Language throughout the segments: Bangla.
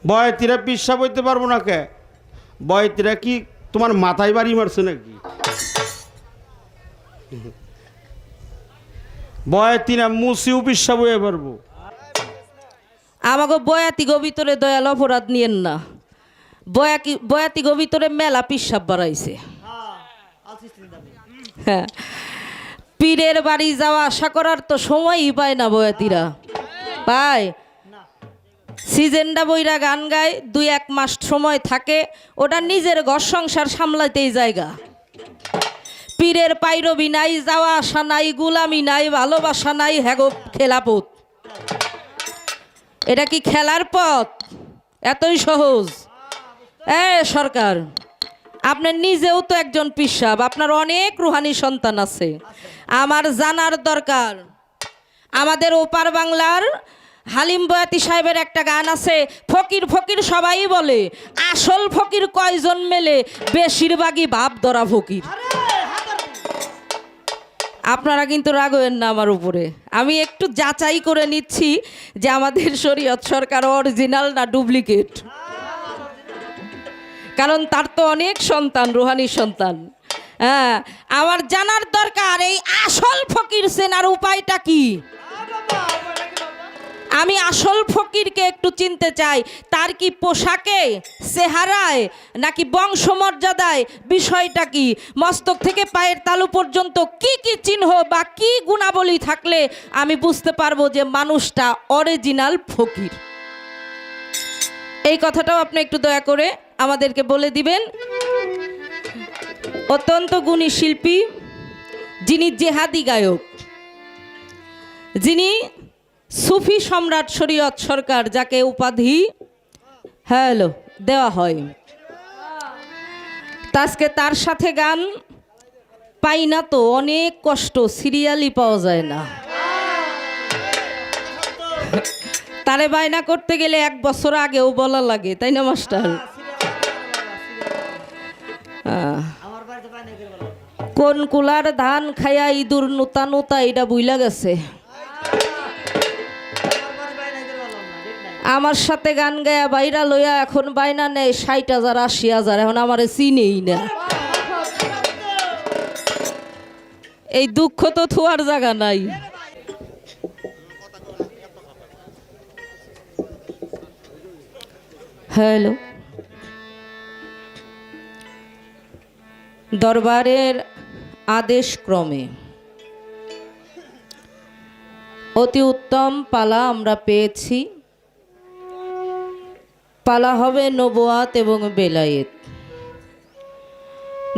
বয়তিরা পিসা বইতে পারবো না কে? বয়তিরা কি তোমার মাথায় বাড়ি মারছে নাকি? বয়তিরা মুসিও পিসা বইয়ে পারবো। আমাকে বয়াতি গো ভিতরে দয়াল অপরাধ নিয়েন না। বয়াতি গো ভিতরে মেলা পিসাব বাড়াইছে। হ্যাঁ, পীরের বাড়ি যাওয়া আশা করার তো সময়ই পায় না বয়াতিরা। পায় সিজেন্ডা বইরা গান গায়, 2-1 মাস সময় থাকে, ওটা নিজের ঘর সংসার সামলাইতেই জায়গা। পীরের পাইরবি নাই, যাওয়া আসা নাই, গুলামি নাই, ভালোবাসা নাই, হ্যাগো খেলাপথ। এটা কি খেলার পথ? এতই সহজ? সরকার, আপনার নিজেও তো একজন পিসাব, আপনার অনেক রুহানি সন্তান আছে। আমার জানার দরকার। আমাদের ওপার বাংলার হালিম বয়াতি সাহেবের একটা গান আছে, ফকির ফকির সবাই বলে, আসল ফকির কয়জন মেলে, বেশিরভাগই ভাব ধরা ফকির। আপনারা কিন্তু রাগ হবেন না আমার উপরে, আমি একটু যাচাই করে নিচ্ছি যে আমাদের শরীয়ত সরকার অরিজিনাল না ডুপ্লিকেট, কারণ তার তো অনেক সন্তান, রুহানি সন্তান। হ্যাঁ, আমার জানার দরকার এই আসল ফকির চেনার উপায়টা কি। আমি আসল ফকিরকে একটু চিনতে চাই। তার কি পোশাকে, চেহারায়, নাকি বংশমর্যাদায়? বিষয়টা কি? মস্তক থেকে পায়ের তালু পর্যন্ত কি কি চিহ্ন বা কি গুণাবলী থাকলে আমি বুঝতে পারবো যে মানুষটা অরিজিনাল ফকির? এই কথাটাও আপনি একটু দয়া করে আমাদেরকে বলে দিবেন। অত্যন্ত গুণী শিল্পী, যিনি জেহাদি গায়ক, যিনি সুফি সম্রাট শরীয়ত সরকার, যাকে উপাধি দেওয়া হয়, আজকে তার সাথে গান পাই না তো, অনেক কষ্ট, সিরিয়ালই পাওয়া যায় না। তারে বায়না করতে গেলে 1 বছর আগেও বলা লাগে, তাই না মাস্টার? কোন কুলার ধান খাইয়া ইঁদুর নুতা নুতা, এটা বুইলা গেছে। আমার সাথে গান গায়া বাইরা লইয়া এখন বাইনা নেই 60,000 80,000, এখন আমারে চিনেই না। এই দুঃখ তো থুয়ার জায়গা নাই। হ্যালো, দরবারের আদেশ ক্রমে অতি উত্তম পালা আমরা পেয়েছি। পালা হবে নবুয়াত এবং বেলায়েত।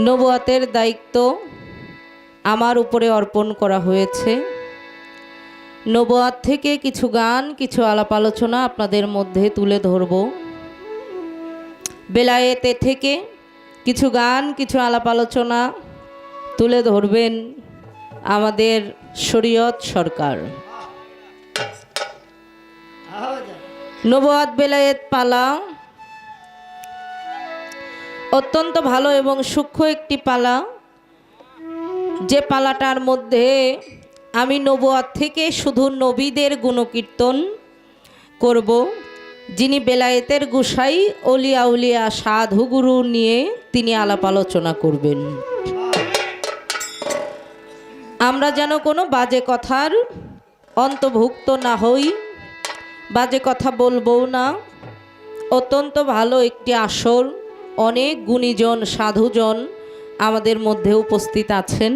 নবুয়াতের দায়িত্ব আমার উপরে অর্পণ করা হয়েছে। নবুয়াত থেকে কিছু গান, কিছু আলাপ আলোচনা আপনাদের মধ্যে তুলে ধরব। বেলায়েতে থেকে কিছু গান, কিছু আলাপ আলোচনা তুলে ধরবেন আমাদের শরীয়ত সরকার। নবুয়াত বেলায়েত পালা অত্যন্ত ভালো এবং সূক্ষ্ম একটি পালা, যে পালাটার মধ্যে আমি নবুয়াত থেকে শুধু নবীদের গুণকীর্তন করব। যিনি বেলায়েতের গোসাই, অলিয়া উলিয়া সাধু গুরু নিয়ে তিনি আলাপ আলোচনা করবেন। আমরা যেন কোনো বাজে কথার অন্তর্ভুক্ত না হই, বাজে কথা বলবো না। অত্যন্ত ভালো একটি আসর, অনেক গুণীজন সাধুজন আমাদের মধ্যে উপস্থিত আছেন।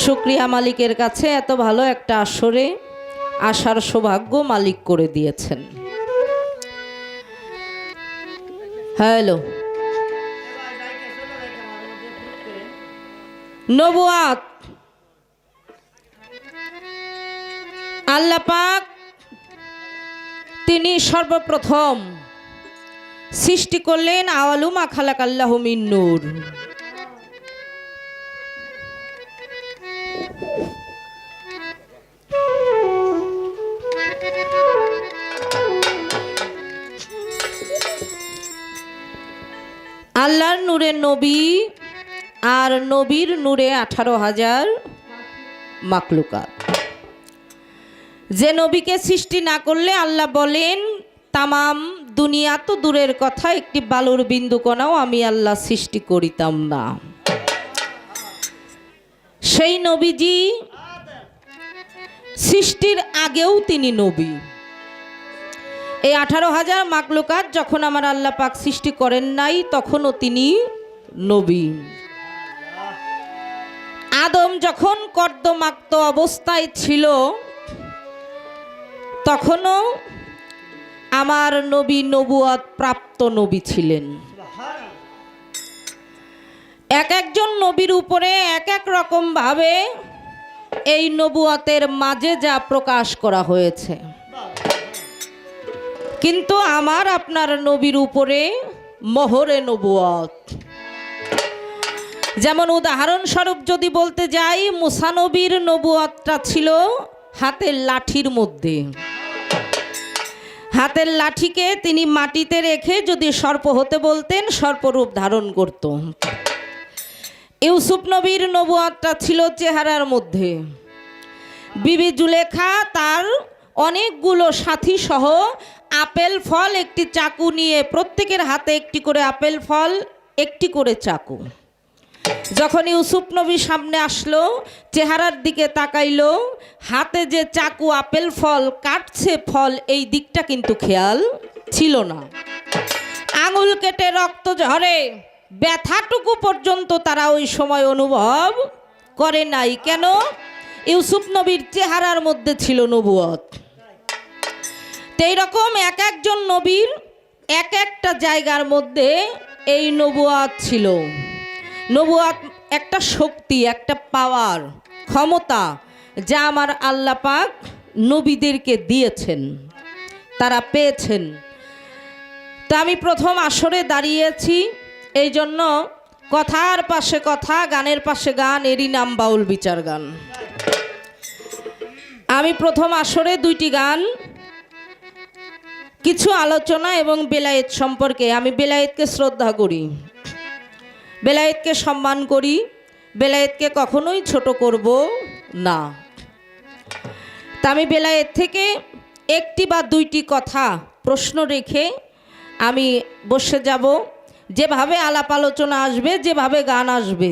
শুকরিয়া মালিকের কাছে, এত ভালো একটা আসরে আসার সৌভাগ্য মালিক করে দিয়েছেন। হ্যালো, নবুয়াত আল্লাহ পাক তিনি সর্বপ্রথম সৃষ্টি করলেন আওয়ালুমা খালাকাল্লাহু মিন নূর। আল্লাহর নূরে নবী, আর নবীর নূরে 18,000 মাখলুকাত। যে নবীকে সৃষ্টি না করলে আল্লাহ বলেন তামাম দুনিয়া তো দূরের কথা, একটি বালুর বিন্দুকণাও আমি আল্লাহ সৃষ্টি করিতাম না। সেই নবীজি সৃষ্টির আগেও তিনি নবী। এই 18,000 মাকলুকাত যখন আমার আল্লাহ পাক সৃষ্টি করেন নাই তখনও তিনি নবী। আদম যখন কর্দমাক্ত অবস্থায় ছিল তখনও আমার নবী নবুয়ত প্রাপ্ত নবী ছিলেন। এক একজন নবীর উপরে এক এক রকম ভাবে এই নবুয়তের মাঝে যা প্রকাশ করা হয়েছে, কিন্তু আমার আপনার নবীর উপরে মোহরে নবুয়ত। যেমন উদাহরণস্বরূপ যদি বলতে যাই, মুসা নবীর নবুয়তটা ছিল হাতের লাঠির মধ্যে। হাতের লাঠিকে তিনি মাটিতে রেখে যদি সর্প হতে বলতেন সর্পরূপ ধারণ করত। ইউসুফ নবীর নবুয়তটা ছিল চেহারার মধ্যে। বিবি জুলেখা তার অনেকগুলো সাথী সহ আপেল ফল একটি চাকু নিয়ে, প্রত্যেকের হাতে একটি করে আপেল ফল, একটি করে চাকু। যখন ইউসুফ নবী সামনে আসলো, চেহারার দিকে তাকাইলো, হাতে যে চাকু আপেল ফল কাটছে ফল, এই দিকটা কিন্তু খেয়াল ছিল না। আঙুল কেটে রক্ত ঝরে, ব্যথাটুকু পর্যন্ত তারা ওই সময় অনুভব করে নাই। কেন? ইউসুফ নবীর চেহারার মধ্যে ছিল নবুয়ত। এই রকম এক একজন নবীর এক একটা জায়গার মধ্যে এই নবুয়ত ছিল। নবুয়ত একটা শক্তি, একটা পাওয়ার, ক্ষমতা, যা আমার আল্লাহ পাক নবীদেরকে দিয়েছেন, তারা পেয়েছেন। তা আমি প্রথম আসরে দাঁড়িয়েছি, এই জন্য কথার পাশে কথা, গানের পাশে গান, এরই নাম বাউল বিচার গান। আমি প্রথম আসরে 2টি গান, কিছু আলোচনা এবং বেলায়েত সম্পর্কে। আমি বেলায়েতকে শ্রদ্ধা করি, বেলায়েতকে সম্মান করি, বেলায়েতকে কখনোই ছোট করব না। তা আমি বেলায়েত থেকে একটি বা 2টি কথা প্রশ্ন রেখে আমি বসে যাব। যেভাবে আলাপ আলোচনা আসবে, যেভাবে গান আসবে,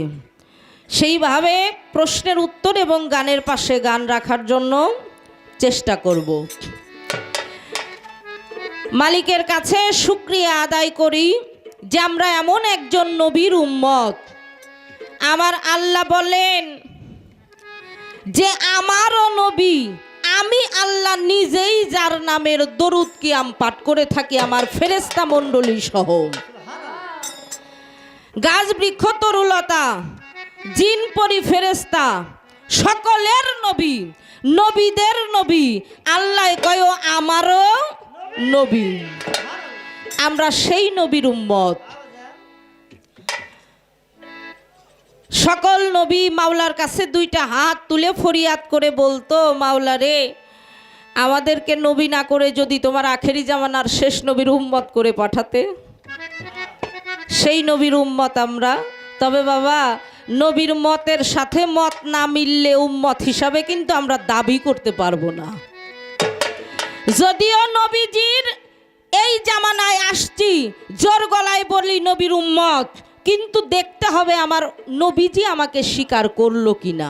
সেইভাবে প্রশ্নের উত্তর এবং গানের পাশে গান রাখার জন্য চেষ্টা করব। মালিকের কাছে শুকরিয়া আদায় করি যে আমরা এমন একজন নবীর উম্মত। আমার আল্লাহ বলেন যে আমারও নবী, আমি আল্লাহ নিজেই যার নামের দরুদ কিয়াম পাঠ করে থাকি আমার ফেরেশতা মণ্ডলী সহ। গাছ বৃক্ষ তরুলতা, জিন পরি ফেরেশতা, সকলের নবী, নবীদের নবী। আল্লাহ কয় আমারও নবী। আমরা সেই নবীর উম্মত। সকল নবী মাওলার কাছে 2টা হাত তুলে ফরিয়াদ করে বলতো, মাওলা রে, আমাদেরকে নবী না করে যদি তোমার আখেরি জামানার শেষ নবীর উম্মত করে পাঠাতে। সেই নবীর উম্মত আমরা। তবে বাবা, নবীর মতের সাথে মত না মিললে উম্মত হিসাবে কিন্তু আমরা দাবি করতে পারবো না। যদিও নবীজির এই জামানায় আসছি, জোর গলায় বলি নবীর উম্মত, কিন্তু দেখতে হবে আমার নবীজি আমাকে স্বীকার করলো কিনা।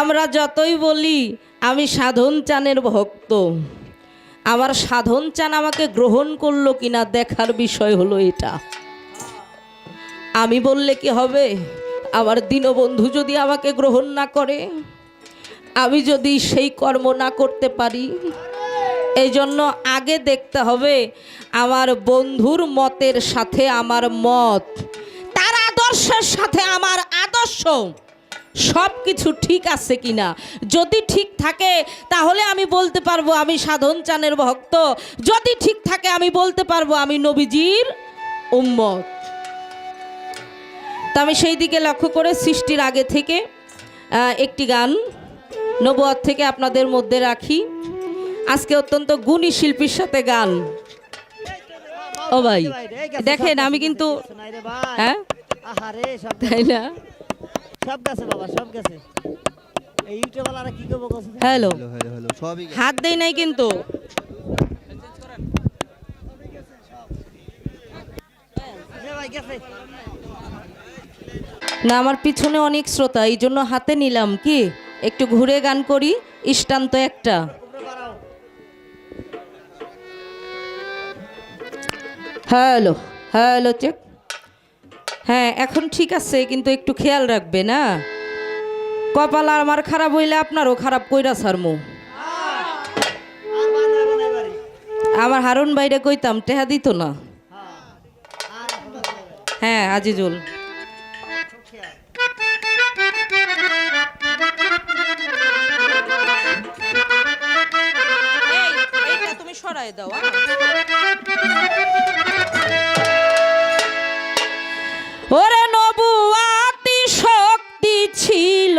আমরা যতই বলি আমি সাধন চানের ভক্ত, আমার সাধন চান আমাকে গ্রহণ করলো কিনা দেখার বিষয় হলো এটা। আমি বললে কি হবে? আমার দীনবন্ধু যদি আমাকে গ্রহণ না করে, আমি যদি সেই কর্ম না করতে পারি, এই জন্য আগে দেখতে হবে আমার বন্ধুর মতের সাথে আমার মত, তার আদর্শের সাথে আমার আদর্শ, সব কিছু ঠিক আছে কিনা। যদি ঠিক থাকে তাহলে আমি বলতে পারবো আমি সাধন চানের ভক্ত। যদি ঠিক থাকে আমি বলতে পারবো আমি নবীজির উম্মত। তা আমি সেই দিকে লক্ষ্য করে সৃষ্টির আগে থেকে একটি গান নবুয়ত থেকে আপনাদের মধ্যে রাখি। আজকে অত্যন্ত গুণী শিল্পীর সাথে গান। ও ভাই দেখেন, আমি কিন্তু হ্যাঁ তাই না, সব গেছে বাবা, সব গেছে। এই ইউটিউবওয়ালারা কি করব? হ্যালো, হ্যালো সবই হাত দেই নাই কিন্তু। গেছে না আমার পিছনে অনেক শ্রোতা, এই জন্য হাতে নিলাম কি একটু ঘুরে গান করি, স্টান তো একটা। Hello hello check. হ্যাঁ এখন ঠিক আছে, কিন্তু একটু খেয়াল রাখবে না, কপাল আমার খারাপ হইলে আপনারও খারাপ কইরা সারমু। আমার হারুন বাইরে কইতাম টেহা দিত না। হ্যাঁ আজিজুল এইটা তুমি সরাই দাও। ওরে নবুয়াতি শক্তি ছিল,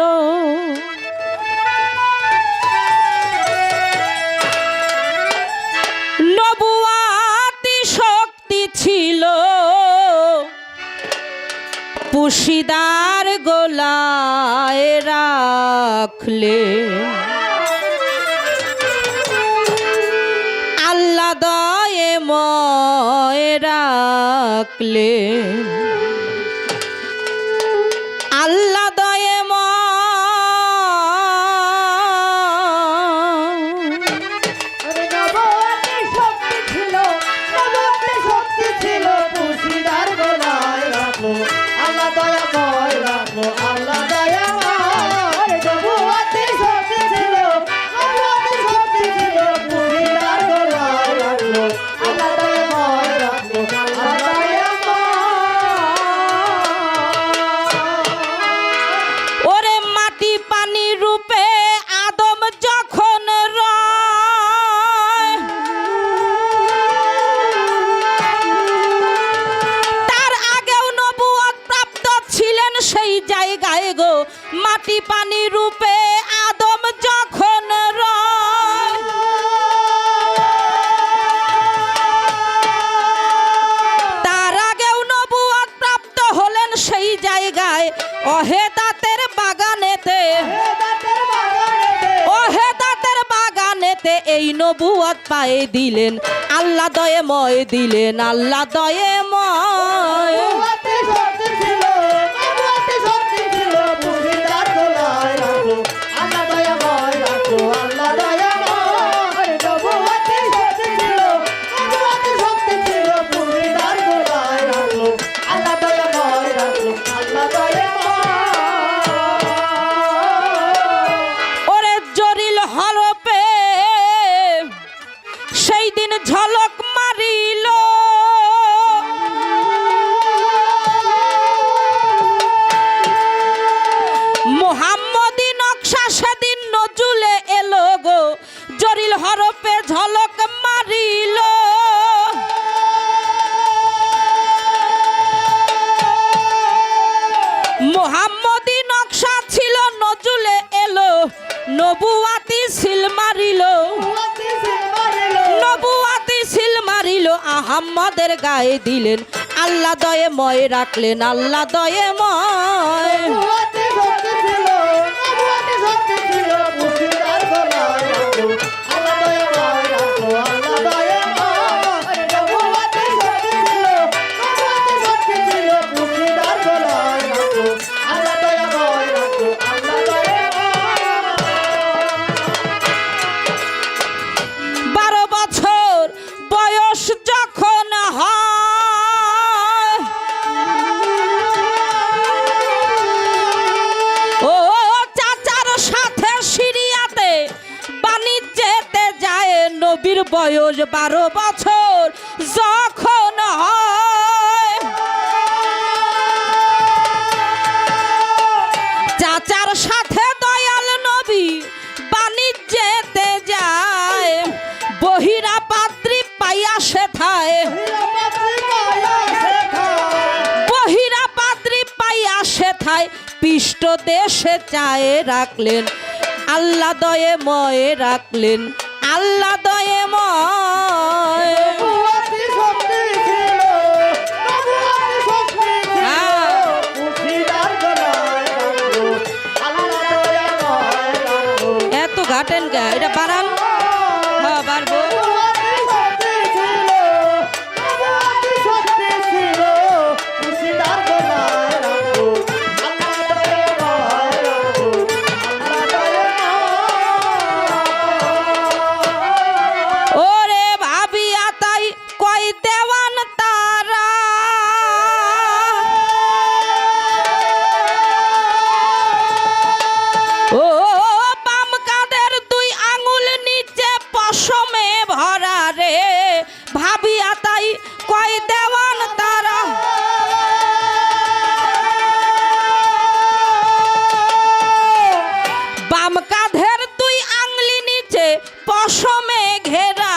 নবুয়াতি শক্তি ছিল পুশিদার গোলায় রাখলে, আল্লাহ দয়ে ময় রাখলে, আল্লাহ দয়ে মাটি পানি রূপে আদম যখন রয়, তার আগেও নবুয়ত প্রাপ্ত হলেন সেই জায়গায় অহেদাতের বাগানেতে, অহেদাতের বাগানেতে এই নবুয়ত পায়ে দিলেন, আল্লাহ দয়েময় দিলেন, আল্লাহ দয়েময়। ঝলক মারিল মুহাম্মদী নকশা সেদিন নজুলে এলো গো, জরিল হরফে ঝলক মারিল, মুহাম্মদী নকশা ছিল নজুলে এলো, নবুয়াতি সিল মারিল, নবুয়াতি সিল মারিল, আহাম্মদের গায়ে দিলেন, আল্লাহ দয়েময় রাখলেন, আল্লাহ দয়েময়। নবীর বয়স 12 বছর যখন হয়, চাচার সাথে দয়াল নবী বাণিজ্যেতে যায়, বহিরা পাত্রী পাইয়া সেথায়, বহিরা পাত্রী পাইয়া সেথায়, পৃষ্ঠ দেশে চায়ে রাখলেন, আল্লাহ দয়েময় রাখলেন, আল্লাহ দয়েময়। এত ঘাটেন কে, এটা বাড়ান। হ্যাঁ বাড়বো। রাবিয়া তাই কয় দেওয়ান তারা বাম কাঁধের দুই আংলি নিচে পশমে ঘেরা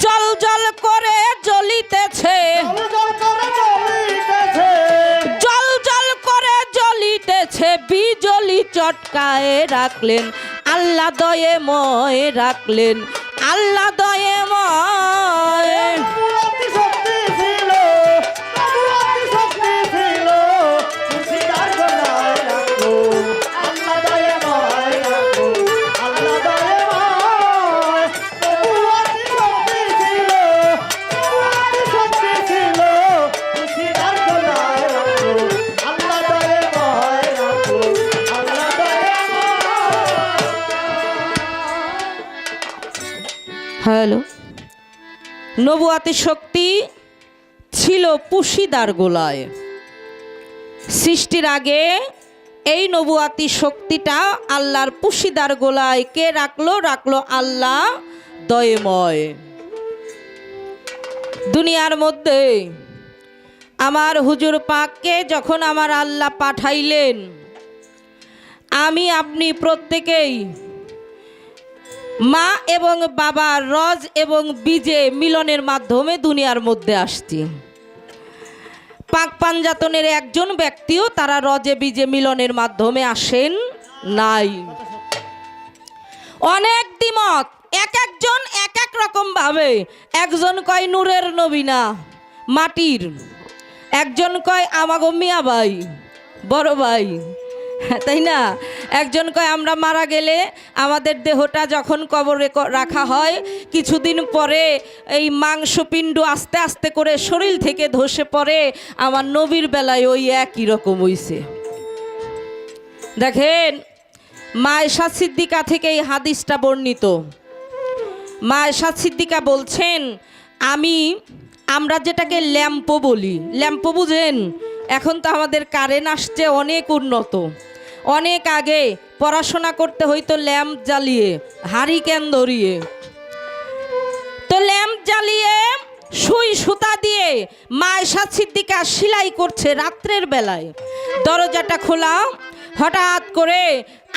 জল জল করে জ্বলিতেছে জল জল করে জ্বলিতেছে বিজলি চটকায়ে রাখলেন আল্লাহ দয়ে ময় রাখলেন আল্লাহ দয়ে ময় হ্যালো নবুয়াতি শক্তি ছিল পুশিদার গোলায় সৃষ্টির আগে এই নবুয়াতি শক্তিটা আল্লাহর পুশিদার গোলায় কে রাখলো আল্লাহ দয়ময় দুনিয়ার মধ্যে আমার হুজুর পাককে যখন আমার আল্লাহ পাঠাইলেন আমি আপনি প্রত্যেকেই মা এবং বাবা রজ এবং বীজে মিলনের মাধ্যমে দুনিয়ার মধ্যে আসছি পাক পাঞ্জাতনের একজন ব্যক্তিও তারা রজে বীজে মিলনের মাধ্যমে আসেন নাই অনেক দ্বিমত এক একজন এক এক রকম ভাবে একজন কয় নূরের নবী না মাটির একজন কয় আমাগো মিয়া ভাই বড় ভাই তাই না একজন কয় আমরা মারা গেলে আমাদের দেহটা যখন কবরে রাখা হয় কিছুদিন পরে এই মাংসপিণ্ড আস্তে আস্তে করে শরীর থেকে ধসে পড়ে আমার নবীর বেলায় ওই একই রকম হইছে দেখেন মা আয়েশা সিদ্দিকা থেকে এই হাদিসটা বর্ণিত মা আয়েশা সিদ্দিকা বলছেন আমরা যেটাকে ল্যাম্পো বলি ল্যাম্পো বুঝেন এখন তো আমাদের কারেন্ট আসছে অনেক উন্নত অনেক আগে পড়াশোনা করতে হইতো ল্যাম্প জ্বালিয়ে হারিকেন ধরিয়ে তো ল্যাম্প জ্বালিয়ে সুই সুতা দিয়ে মা আয়েশা সিদ্দিকা সেলাই করছে রাত্রের বেলায় দরজাটা খোলা হঠাৎ করে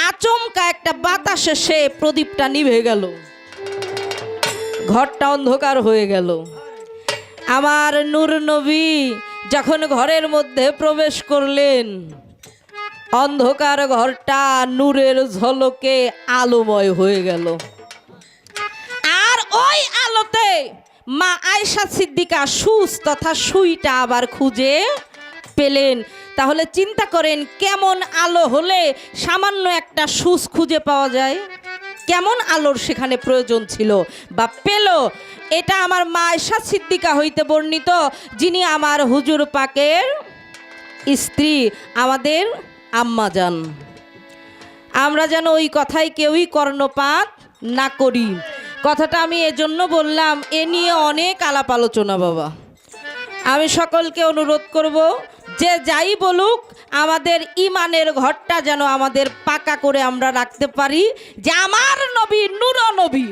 আচমকা একটা বাতাস এসে প্রদীপটা নিভে গেল ঘরটা অন্ধকার হয়ে গেল আমার নূর নবী যখন ঘরের মধ্যে প্রবেশ করলেন অন্ধকার ঘরটা নূরের ঝলকে আলোময় হয়ে গেল আর ওই আলোতে মা আয়েশা সিদ্দিকা সুস তথা সুইটা আবার খুঁজে পেলেন তাহলে চিন্তা করেন কেমন আলো হলে সামান্য একটা সুস খুঁজে পাওয়া যায় কেমন আলোর সেখানে প্রয়োজন ছিল বা পেল এটা আমার মা আয়েশা সিদ্দিকা হইতে বর্ণিত যিনি আমার হুজুর পাকের স্ত্রী আমাদের আম্মা জান আমরা যেন ওই কথায় কেউই কর্ণপাত না করি কথাটা আমি এজন্য বললাম এ নিয়ে অনেক আলাপ আলোচনা বাবা আমি সকলকে অনুরোধ করব যে যাই বলুক আমাদের ইমানের ঘরটা যেন আমাদের পাকা করে আমরা রাখতে পারি যে আমার নবী নূর নবী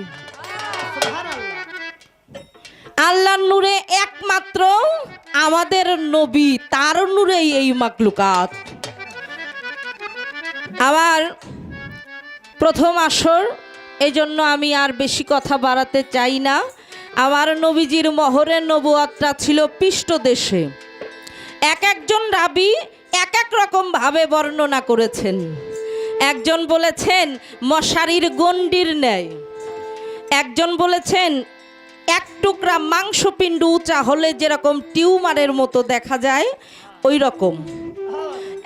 আল্লাহর নূরে একমাত্র আমাদের নবী তার নূরেই এই মাকলুকাত আমার প্রথম আসর এই জন্য আমি আর বেশি কথা বাড়াতে চাই না আমার নবীজির মহরে নবুয়াতটা ছিল পৃষ্ঠদেশে এক একজন রাবি এক এক রকম ভাবে বর্ণনা করেছেন একজন বলেছেন মশারির গণ্ডির ন্যায় একজন বলেছেন এক টুকরা মাংসপিণ্ড উঁচা হলে যেরকম টিউমারের মতো দেখা যায় ওই রকম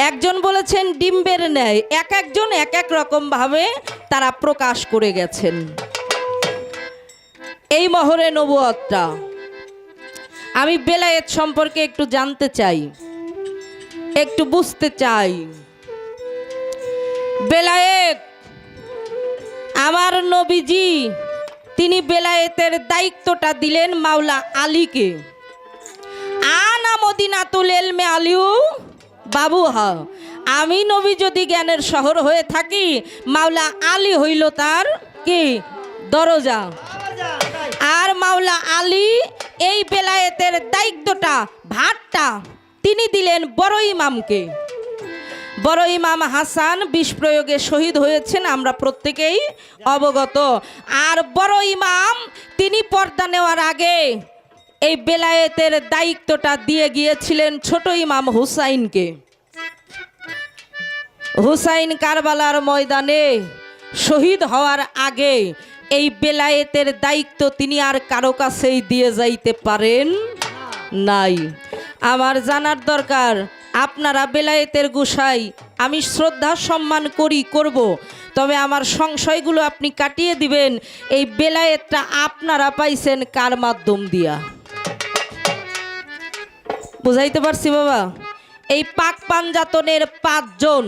একজন বলেছেন ডিম্বের ন্যায় এক একজন এক এক রকম ভাবে তারা প্রকাশ করে গেছেন এই মহরে নবুয়তটা আমি বেলায়েত সম্পর্কে একটু জানতে চাই একটু বুঝতে চাই বেলায়েত আমার নবীজি তিনি বেলায়েতের দায়িত্বটা দিলেন মাওলা আলীকে আনা মদিনাতুল ইলমে আলিউ বাবুহা আমি নবী যদি জ্ঞানের শহর হয়ে থাকি মাওলা আলী হইল তার কি দরজা আর মাওলা আলী এই বেলায়েতের দায়িত্বটা ভারটা তিনি দিলেন বড় ইমামকে। বড় ইমাম হাসান বিষ প্রয়োগে শহীদ হয়েছেন, আমরা প্রত্যেকেই অবগত। আর বড় ইমাম তিনি পর্দা নেওয়ার আগে এই বেলায়েতের দায়িত্বটা দিয়ে গিয়েছিলেন ছোট ইমাম হুসাইনকে। হুসাইন কারবালার ময়দানে শহীদ হওয়ার আগে এই বেলায়েতের দায়িত্ব তিনি আর কারো কাছেই দিয়ে যাইতে পারেন নাই। আমার জানার দরকার, আপনারা বেলায়েতের গোসাই, আমি শ্রদ্ধা সম্মান করব, তবে আমার সংশয়গুলো আপনি কাটিয়ে দিবেন। এই বেলায়েতটা আপনারা পাইছেন কার মাধ্যম দিয়া? বুঝাইতে পারছি বাবা? এই পাক পাঞ্জাতনের 5 জন,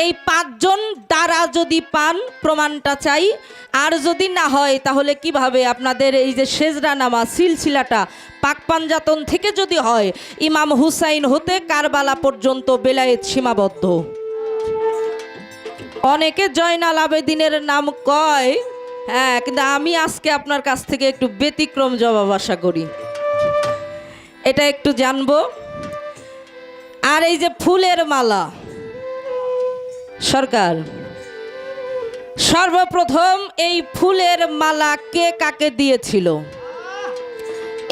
এই 5 জন দ্বারা যদি পান প্রমাণটা চাই, আর যদি না হয় তাহলে কিভাবে আপনাদের এই যে সেজরা নামা সিলসিলাটা পাক পাঞ্জাতন থেকে যদি হয়, ইমাম হুসাইন হতে কারবালা পর্যন্ত বেলায়েত সীমাবদ্ধ। অনেকে জয়নাল আবেদিনের নাম কয়, হ্যাঁ, কিন্তু আমি আজকে আপনার কাছ থেকে একটু ব্যতিক্রম জবাব আশা করি, এটা একটু জানবো। আর এই যে ফুলের মালা, সরকার সর্বপ্রথম এই ফুলের মালা কে কাকে দিয়েছিল?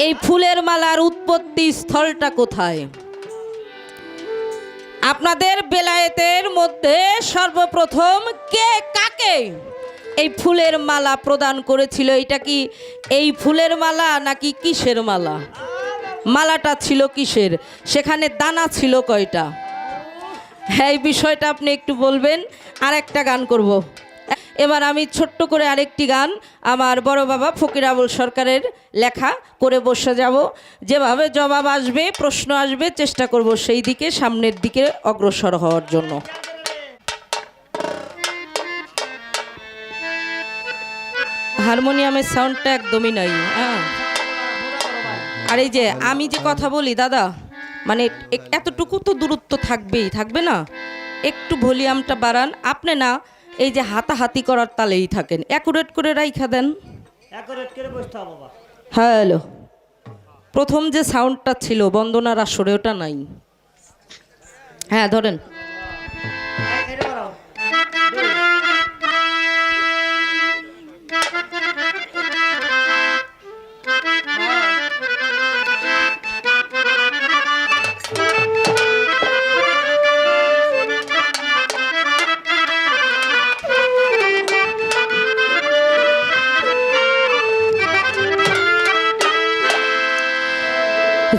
এই ফুলের মালার উৎপত্তি স্থলটা কোথায়? আপনাদের বেলায়েতের মধ্যে সর্বপ্রথম কে কাকে এই ফুলের মালা প্রদান করেছিল? এটা কি এই ফুলের মালা নাকি কিসের মালা? মালাটা ছিল কিসের? সেখানে দানা ছিল কয়টা? হ্যাঁ, এই বিষয়টা আপনি একটু বলবেন। আর একটা গান করব। এবার আমি ছোট্ট করে আরেকটি গান আমার বড় বাবা ফকির আবুল সরকারের লেখা করে বসে যাব। যেভাবে জবাব আসবে, প্রশ্ন আসবে, চেষ্টা করব সেই দিকে, সামনের দিকে অগ্রসর হওয়ার জন্য। হারমোনিয়ামের সাউন্ডটা একদমই নাই। হ্যাঁ, আর এই যে আমি যে কথা বলি দাদা, মানে এতটুকু তো দূরত্ব থাকবেই, থাকবে না? একটু ভলিউমটা বাড়ান। আপনি না এই যে হাতাহাতি করার তালেই থাকেন, অ্যাকুরেট করে রাইখা দেন। হ্যালো, প্রথম যে সাউন্ডটা ছিল বন্দনার আসরে, ওটা নাই। হ্যাঁ, ধরেন।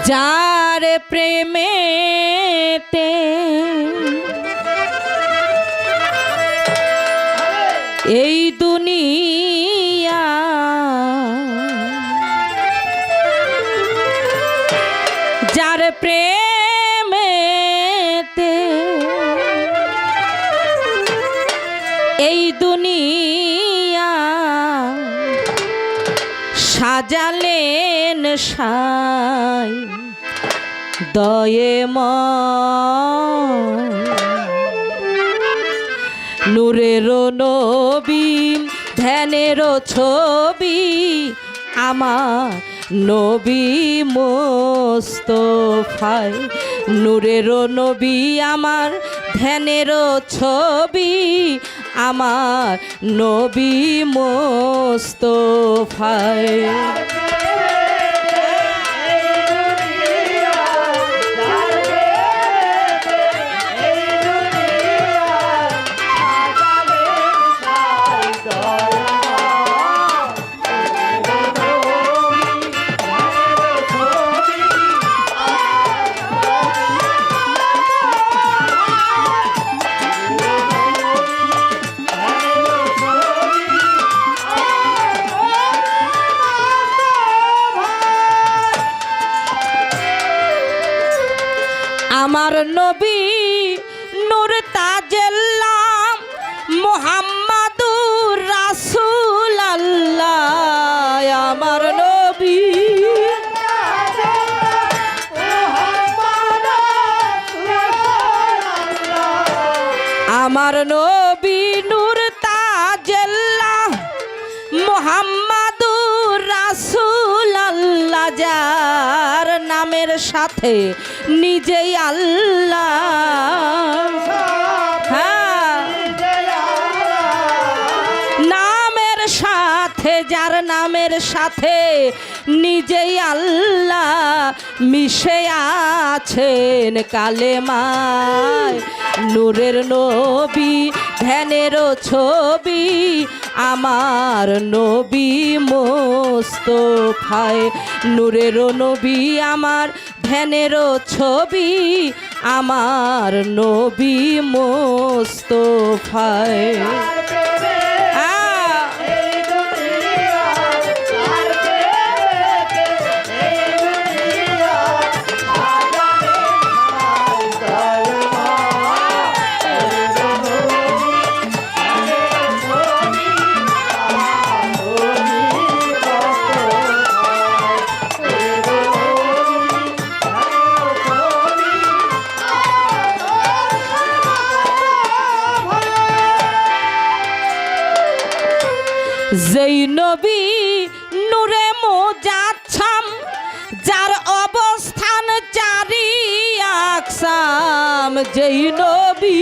যার প্রেমেতে এই দুনিয়া যার প্রেমেতে এই দুনিয়া সাজালেন সাই দয়েময় নূরের নবী ধ্যানের ছবি আমার নবী মোস্তফায়, নূরের নবী আমার ধ্যানের ছবি আমার নবী মোস্তফায়। আমার নবী নূর তাজেল্লাম মুহাম্মাদুর রাসূলুল্লাহ, আমার নবী আমার নবী নূর তাজেল্লাহ মুহাম্মাদুর রাসূলুল্লাহ, যার নামের সাথে নিজেই আল্লাহ। হ্যাঁ, নামের সাথে যার নামের সাথে নিজেই আল্লাহ মিশে আছেন কালেমায়। নূরের নবী ধ্যানের ছবি আমার নবী মোস্তফায়। নূরের নবী আমার ধ্যানের ছবি আমার নবী মোস্তফায়। যেই নবী নূরে মুজাচ্ছাম যার অবস্থান চারি আকসাম। যেই নবী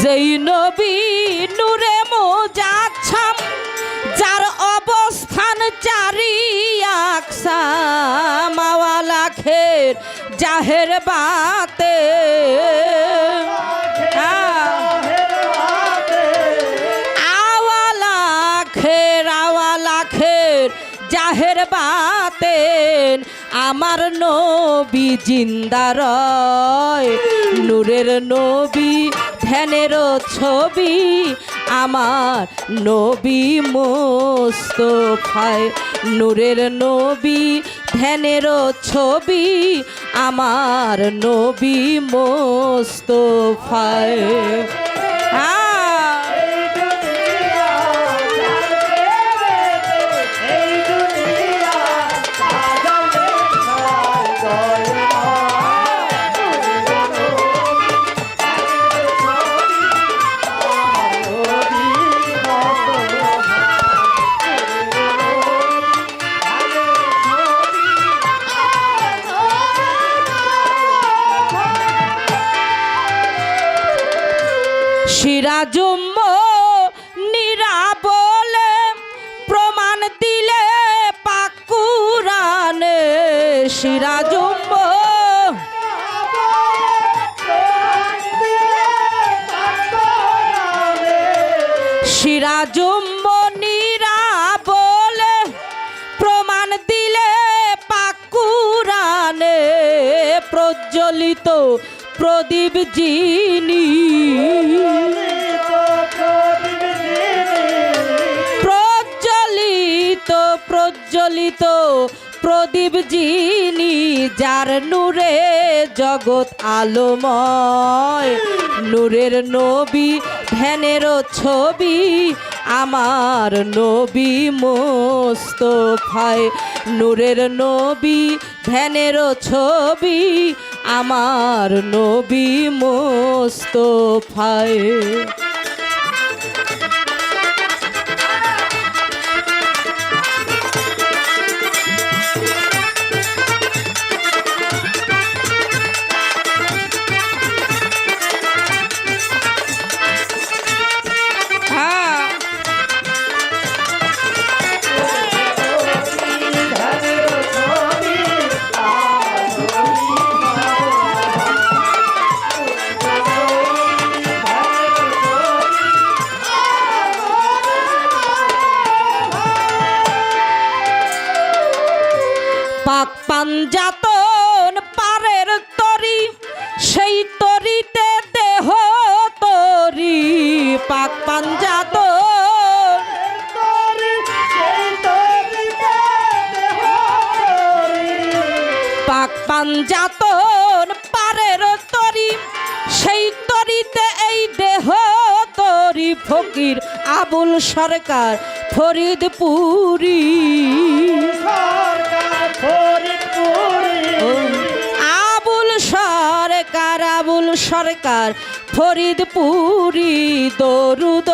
যেই নবী নূরে মুজাচ্ছাম যার অবস্থান চারি আকসাম। আওয়ালাখের জাহের বাতে আওয়ালাখের জাহের বাতেন আমার নবী জিন্দা রয়। নূরের নবী ধ্যানের ছবি আমার নবী মোস্তফায়। নূরের নবী ধ্যানের ছবি আমার নবী মোস্তফায়। সিরাজুম্ম নিরা বলে প্রমাণ দিলে পাক কুরআনে। সিরাজুম্ম সিরাজুম্ম নিরা বলে প্রমাণ দিলে পাক কুরআনে। প্রজ্বলিত প্রদীপ যিনি প্রজ্বলিত প্রদীপ যিনি যার নূরে জগৎ আলোময়। নূরের নবী ধ্যানের ছবি আমার নবী মোস্তফায়। নূরের নবী ধ্যানের ছবি আমার নবী মোস্তফায়। পাক পাঞ্জাতন পারের তরি সেই তরিতে দেহ তরি। পাক পাঞ্জাতন পাক পাঞ্জাতন পারের তরি সেই তরিতে এই দেহ তরি। ফকির আবুল সরকার ফরিদপুরি। আবুল সরকার ফরিদপুরি দরুদ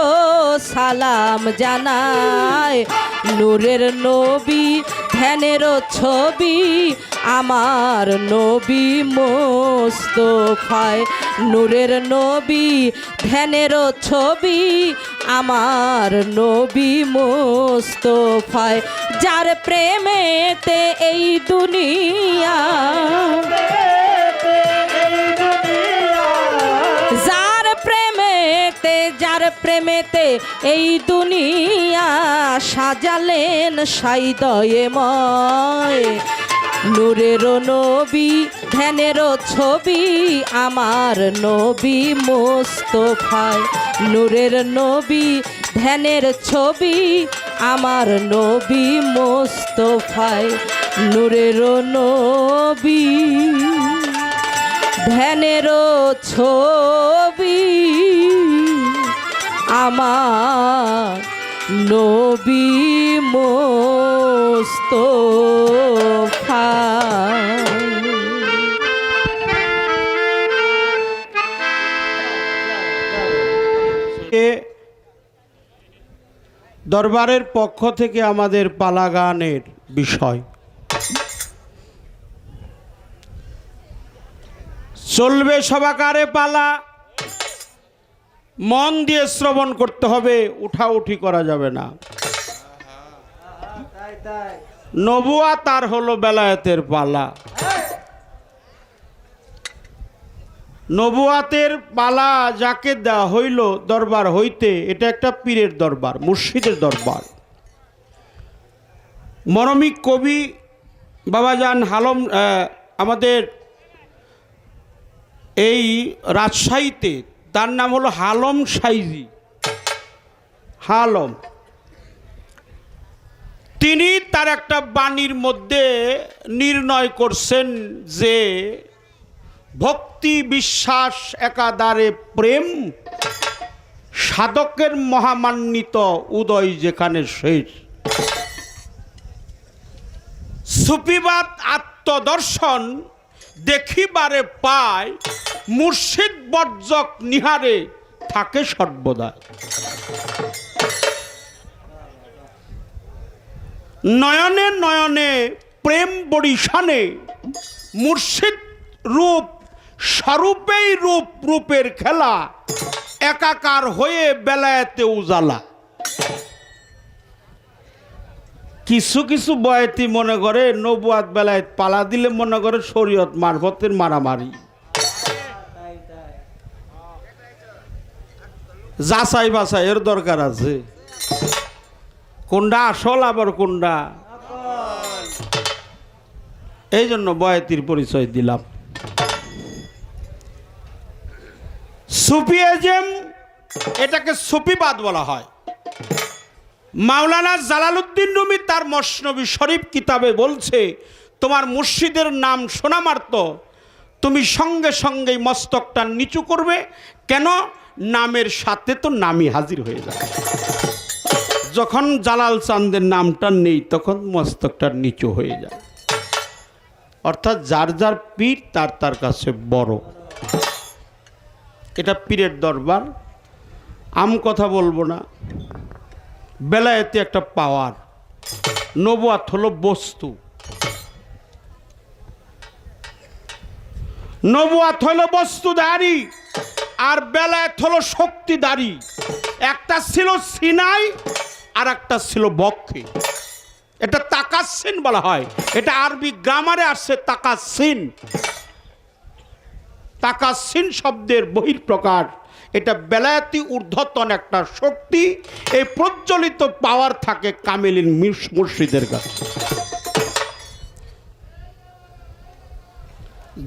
সালাম জানায় নূরের নবী ধ্যানের ছবি আমার নবী মোস্তফায় নূরের নবী ধ্যানের ছবি আমার নবী মোস্তফায় যার প্রেমেতে এই দুনিয়া যার প্রেমেতে এই দুনিয়া সাজালেন সাইদয়েময় নূরের নবী ধ্যানের ছবি আমার নবী মোস্তফায় নূরের নবী ধ্যানের ছবি আমার নবী মোস্তফায় নূরের নবী ধ্যানের ছবি আমার নবী মোস্তফা দরবারের পক্ষ থেকে আমাদের পালা গানের বিষয় চলবে সবাকারে পালা মন দিয়ে শ্রবণ করতে হবে উঠাউঠি করা যাবে না নবুয়াত আর হলো বেলায়েতের পালা নবুয়াতের পালা যাকে দেওয়া হইল দরবার হইতে এটা একটা পীরের দরবার মুর্শিদের দরবার মরমিক কবি বাবাজান হালম আমাদের এই রাজশাহীতে তার নাম হলো হালম সাইজি হালম তিনি তার একটা বাণীর মধ্যে নির্ণয় করছেন যে ভক্তি বিশ্বাস একাধারে প্রেম সাধকের মহামান্বিত উদয় যেখানে শেষ সুফিবাদ আত্মদর্শন দেখিবারে পায় মুর্শিদ বর্জক নিহারে থাকে সর্বদা নয়নে নয়নে প্রেম বরিশানে মুর্শিদ রূপ স্বরূপেই রূপ রূপের খেলা একাকার হয়ে বেলায়েতে উজালা কিছু কিছু বয়াতি মনে করে নবুয়াত বেলায়েত পালা দিলে মনে করে শরীয়ত মারফতের মারামারি যাচাই বাছাই এর দরকার আছে কোনটা আসল আবার কোনটা এই জন্য বয়াতির পরিচয় দিলাম সুফিয়াজম এটাকে সুফিবাদ বলা হয় মাওলানা জালালউদ্দিন রুমি তার মসনবী শরীফ কিতাবে বলছে তোমার মুর্শিদের নাম শোনা মাত্র তুমি সঙ্গে সঙ্গেই মস্তকটা নিচু করবে কেন নামের সাথে তো নামই হাজির হয়ে যাবে যখন জালাল চাঁদের নামটা নেই তখন মস্তকটা নিচু হয়ে যায় অর্থাৎ যার যার পীর তার তার কাছে বড় এটা পীরের দরবার আম কথা বলবো না বেলায়েতে একটা পাওয়ার নবুয়াত হলো বস্তু নবুয়াত হলো বস্তুদারি আর বেলায়েত হলো শক্তিদারি একটা ছিল সিনাই আর একটা ছিল বক্ষে এটা তাকাসিন বলা হয় এটা আরবি গ্রামারে আসছে তাকাসিন তাকাসিন শব্দের বহিঃপ্রকার এটা বেলায়েতি ঊর্ধ্বতন একটা শক্তি এই প্রজ্বলিত পাওয়ার থাকে কামিলিন মুর্শিদের কাছে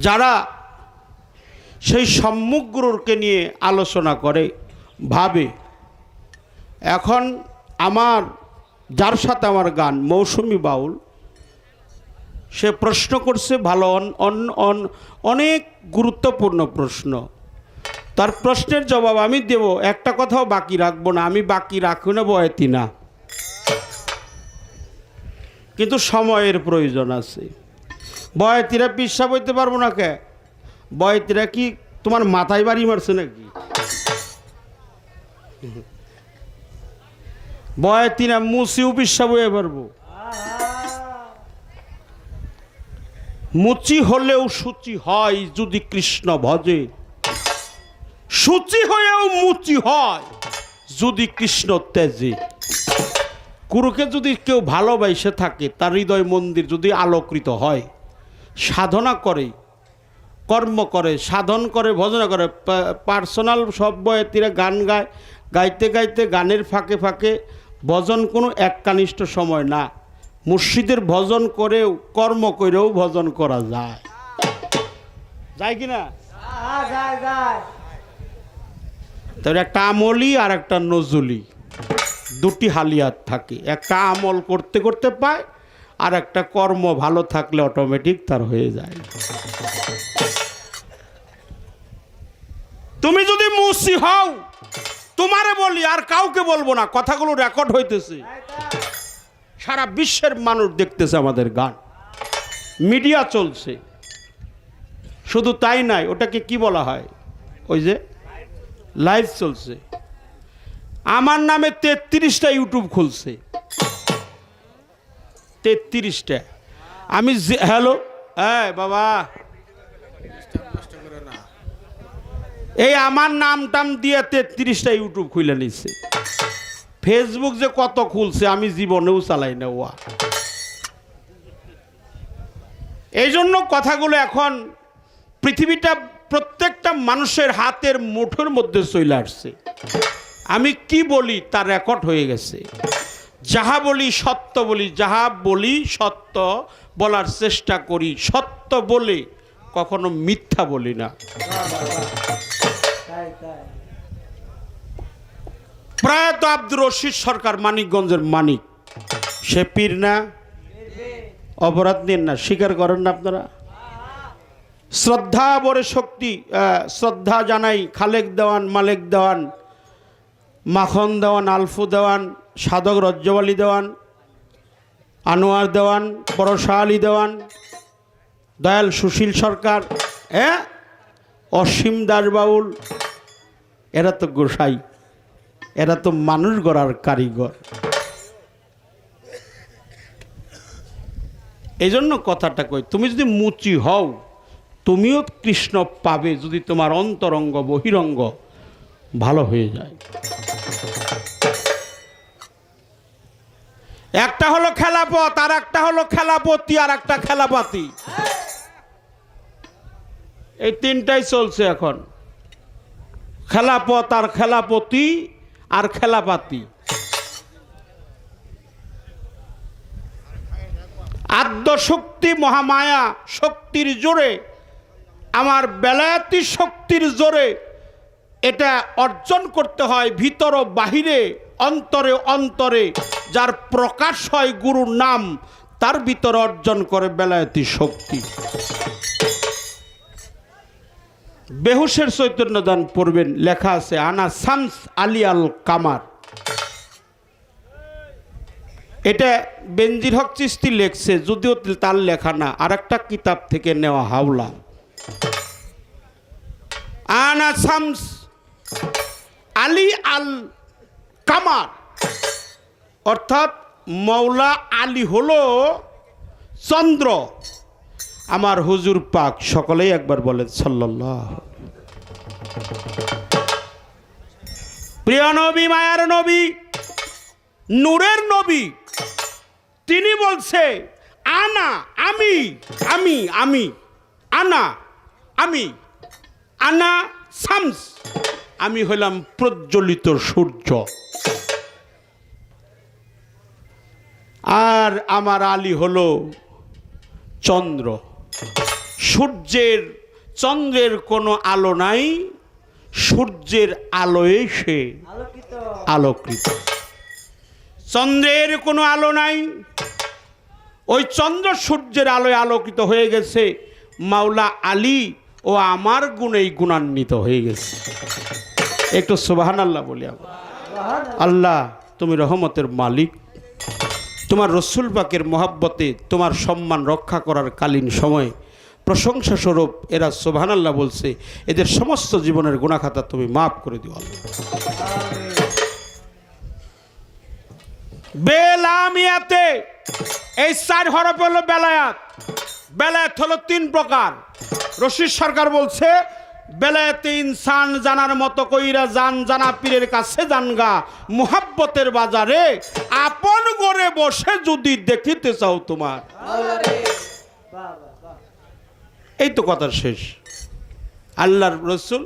যারা সেই সম্মুখগুরুকে নিয়ে আলোচনা করে ভাবে এখন আমার যার সাথে আমার গান মৌসুমী বাউল সে প্রশ্ন করছে ভালো অনেক গুরুত্বপূর্ণ প্রশ্ন তার প্রশ্নের জবাব আমি দেব একটা কথাও বাকি রাখবো না আমি বাকি রাখবো না বয়াতি না কিন্তু সময়ের প্রয়োজন আছে বয়াতিরা পিসাব হইতে পারবো না কে বয়াতিরা কি তোমার মাথায় বাড়ি মারছে নাকি? বয় তিনা মুচিও বিশ্বাস হয়ে পারবো। মুচি হলেও সূচি হয় যদি কৃষ্ণ ভজে, সূচি হয়েও মুচি হয় যদি কৃষ্ণ তেজে। গুরুকে যদি কেউ ভালোবাসে থাকে, তার হৃদয় মন্দির যদি আলোকৃত হয়, সাধনা করে, কর্ম করে, সাধন করে, ভজনা করে, পার্সোনাল সব বয়েতিরা গান গায়, গাইতে গাইতে গানের ফাঁকে ফাঁকে ভজন কোনো এককানিষ্ঠ সময় না। মুর্শিদের ভজন করেও কর্ম করেও ভজন করা যায়, যায় কি না? তবে একটা আমলি আর একটা নজুলি, দুটি হালিয়াত থাকে। একটা আমল করতে করতে পায়, আর একটা কর্ম ভালো থাকলে অটোমেটিক তার হয়ে যায়। তুমি যদি মুসি হও, তোমারে বলি, আর কাউকে বলবো না, কথাগুলো রেকর্ড হইতেছে, সারা বিশ্বের মানুষ দেখতেছে আমাদের গান, মিডিয়া চলছে। শুধু তাই নাই, ওটাকে কি বলা হয়, ওই যে লাইভ চলছে। আমার নামে 33টা ইউটিউব খুলছে, 33টা। আমি হ্যালো, হ্যাঁ বাবা, এই আমার নাম টাম দিয়ে 33টা ইউটিউব খুলে নিচ্ছে। ফেসবুক যে কত খুলছে আমি জীবনেও চালাই না ওয়া। এই জন্য কথাগুলো এখন পৃথিবীটা প্রত্যেকটা মানুষের হাতের মুঠোর মধ্যে চলে আসছে। আমি কি বলি তার রেকর্ড হয়ে গেছে। যাহা বলি সত্য বলি, যাহা বলি সত্য বলার চেষ্টা করি, সত্য বলে কখনো মিথ্যা বলি না। প্রয়াত আব্দুর রশিদ সরকার, মানিকগঞ্জের মানিক, সে পীর না? অপরাধ নেন না, স্বীকার করেন না আপনারা? শ্রদ্ধা বরে শক্তি, শ্রদ্ধা জানাই খালেক দেওয়ান, মালেক দেওয়ান, মাখন দেওয়ান, আলফু দেওয়ান, সাধক রজ্জওয়ালি দেওয়ান, আনোয়ার দেওয়ান, পরশা আলী দেওয়ান, দয়াল সুশীল সরকার, অসীম দাস বাউল, এরা তো গোসাই, এরা তো মানুষ গড়ার কারিগর। এই জন্য কথাটা কই, তুমি যদি মুচি হও, তুমিও কৃষ্ণ পাবে যদি তোমার অন্তরঙ্গ বহিরঙ্গ ভালো হয়ে যায়। একটা হলো খেলাপথ, আর একটা হলো খেলাপতি, আর একটা খেলাপাতি। এই তিনটাই চলছে এখন, খেলাপথ আর খেলাপতি আর খেলাপাতি। আদ্যশক্তি মহামায়া শক্তির জোরে, আমার বেলায়াতি শক্তির জোরে এটা অর্জন করতে হয়, ভিতর ও বাহিরে, অন্তরে অন্তরে। যার প্রকাশ হয় গুরুর নাম, তার ভিতরে অর্জন করে বেলায়াতি শক্তি। বেহুশের চৈতন্য দান পড়বেন, লেখা আছে আনা শামস আলী আল কামার। এটা বেনজির হক চিশতি লেখছে, যদিও তার লেখা না, আর একটা কিতাব থেকে নেওয়া হাওলা। আনা শামস আলী আল কামার, অর্থাৎ মৌলা আলী হলো চন্দ্র। আমার হুজুর পাক, সকলেই একবার বলেন সাল্লাল্লাহু। প্রিয় নবী, মায়ার নবী, নূরের নবী, তিনি বলছে আনা, আমি, আমি, আমি, আনা, আমি, আনা শামস, আমি হলাম প্রজ্বলিত সূর্য। আর আমার আলী হলো চন্দ্র। সূর্যের, চন্দ্রের কোনো আলো নাই, সূর্যের আলোয় সে আলোকিত। চন্দ্রের কোনো আলো নাই, ওই চন্দ্র সূর্যের আলোয় আলোকিত হয়ে গেছে। মাওলা আলী ও আমার গুণেই গুণান্বিত হয়ে গেছে। একটু সুবহানাল্লাহ বলি। আল্লাহ, তুমি রহমতের মালিক, তোমার রসুল পাকের মহাব্বতে তোমার সম্মান রক্ষা করার কালীন সময়ে প্রশংসা স্বরূপ এরা সুবহানাল্লাহ বলছে, এদের সমস্ত জীবনের গুনাহ খাতা তুমি মাফ করে দিও আল্লাহ। বেলামিয়াতে এই 4 হরফ হলো বেলায়াত। বেলায়াত হলো 3 প্রকার। রশিদ সরকার বলছে, বেলায়াতে ইনসান জানার মতো কইরা জানা পীরের কাছে জানগা, মুহাব্বতের বাজারে আপন করে বসে যদি দেখিতে চাও তোমার। এই তো কথা শেষ। আল্লাহর রসুল,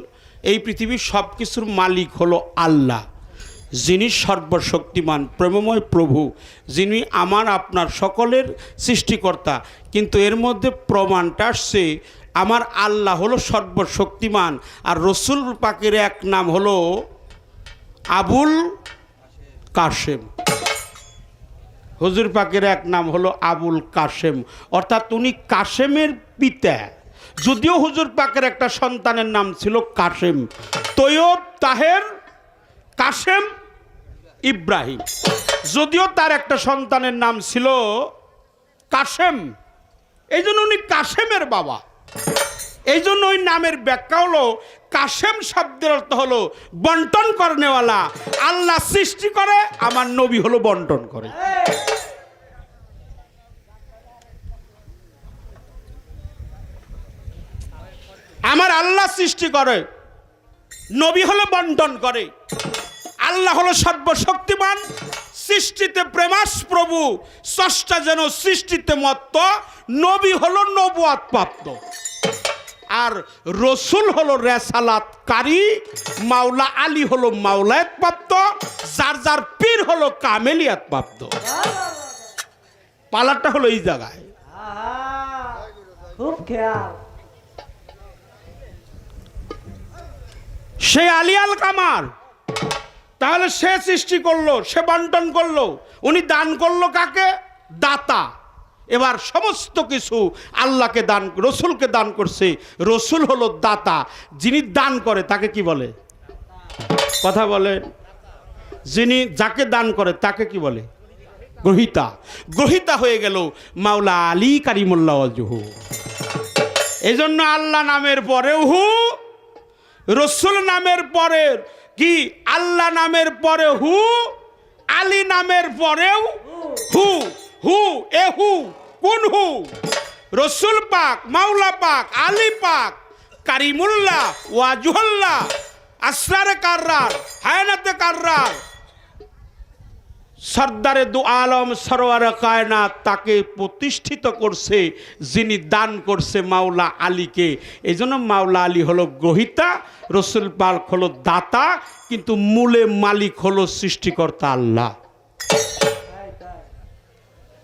এই পৃথিবীর সব কিছুর মালিক হলো আল্লাহ, যিনি সর্বশক্তিমান প্রেমময় প্রভু, যিনি আমার আপনার সকলের সৃষ্টিকর্তা। কিন্তু এর মধ্যে প্রমাণটা আসছে আমার আল্লাহ হলো সর্বশক্তিমান, আর রসুল পাকের এক নাম হলো আবুল কাশেম। হুজুর পাকের এক নাম হলো আবুল কাশেম, অর্থাৎ উনি কাশেমের পিতা। যদিও হুজুর পাকের একটা সন্তানের নাম ছিল কাশেম, তৈয়ব তাহের কাশেম ইব্রাহিম, যদিও তার একটা সন্তানের নাম ছিল কাশেম, এই জন্য উনি কাশেমের বাবা। এই জন্য ওই নামের ব্যাখ্যা হলো, কাশেম শব্দের অর্থ হলো বন্টন করনেওয়ালা। আল্লাহ সৃষ্টি করে, আমার নবী হলো বন্টন করে। আমার আল্লাহ সৃষ্টি করে, নবী হলো বন্টন করে। আল্লাহ হলো সর্বশক্তিমান, সৃষ্টিতে প্রেমাস প্রভু, স্রষ্টা যেন সৃষ্টিতে মত্ত, নবী হলো নবুয়াত প্রাপ্ত, আর রসুল হলো রেসালাতকারী, মাওলা আলী হলো মাওলায়াত প্রাপ্ত, যার যার পীর হলো কামেলিয়াত প্রাপ্ত। পালাটা হলো এই জায়গায়। খুব খেয়াল। সে আলী আল কামার, তাহলে সে সৃষ্টি করলো, সে বন্টন করলো, উনি দান করলো কাকে? দাতা। এবার সমস্ত কিছু আল্লাহকে দান, রসুলকে দান করছে। রসুল হলো দাতা, যিনি দান করে তাকে কি বলে? কথা বলে। যিনি যাকে দান করে তাকে কি বলে? গ্রহিতা। গ্রহিতা হয়ে গেল মাওলা আলী কারিমুল্লাহ ওয়াজহু। এই জন্য আল্লাহ নামের পরেও হু, রসুল নামের পরে কি? আল্লাহ নামের পরে হু, আলী নামের পরেও হু। হু এ হু কোন হু? রসুল পাক, মাওলা পাক, আলী পাক, কারিমুল্লাহ, ওয়াজহুল্লাহ, আসরারে কাররার, হায়ানাতে কাররার, সর্দারে দু আলম সরওয়ারে কায়নাত, তাকে প্রতিষ্ঠিত করছে, যিনি দান করছে মাওলা আলীকে। এই জন্য মাওলা আলী হলো গ্রহিতা, রসুল পাক হলো দাতা, কিন্তু মূলে মালিক হলো সৃষ্টিকর্তা আল্লাহ।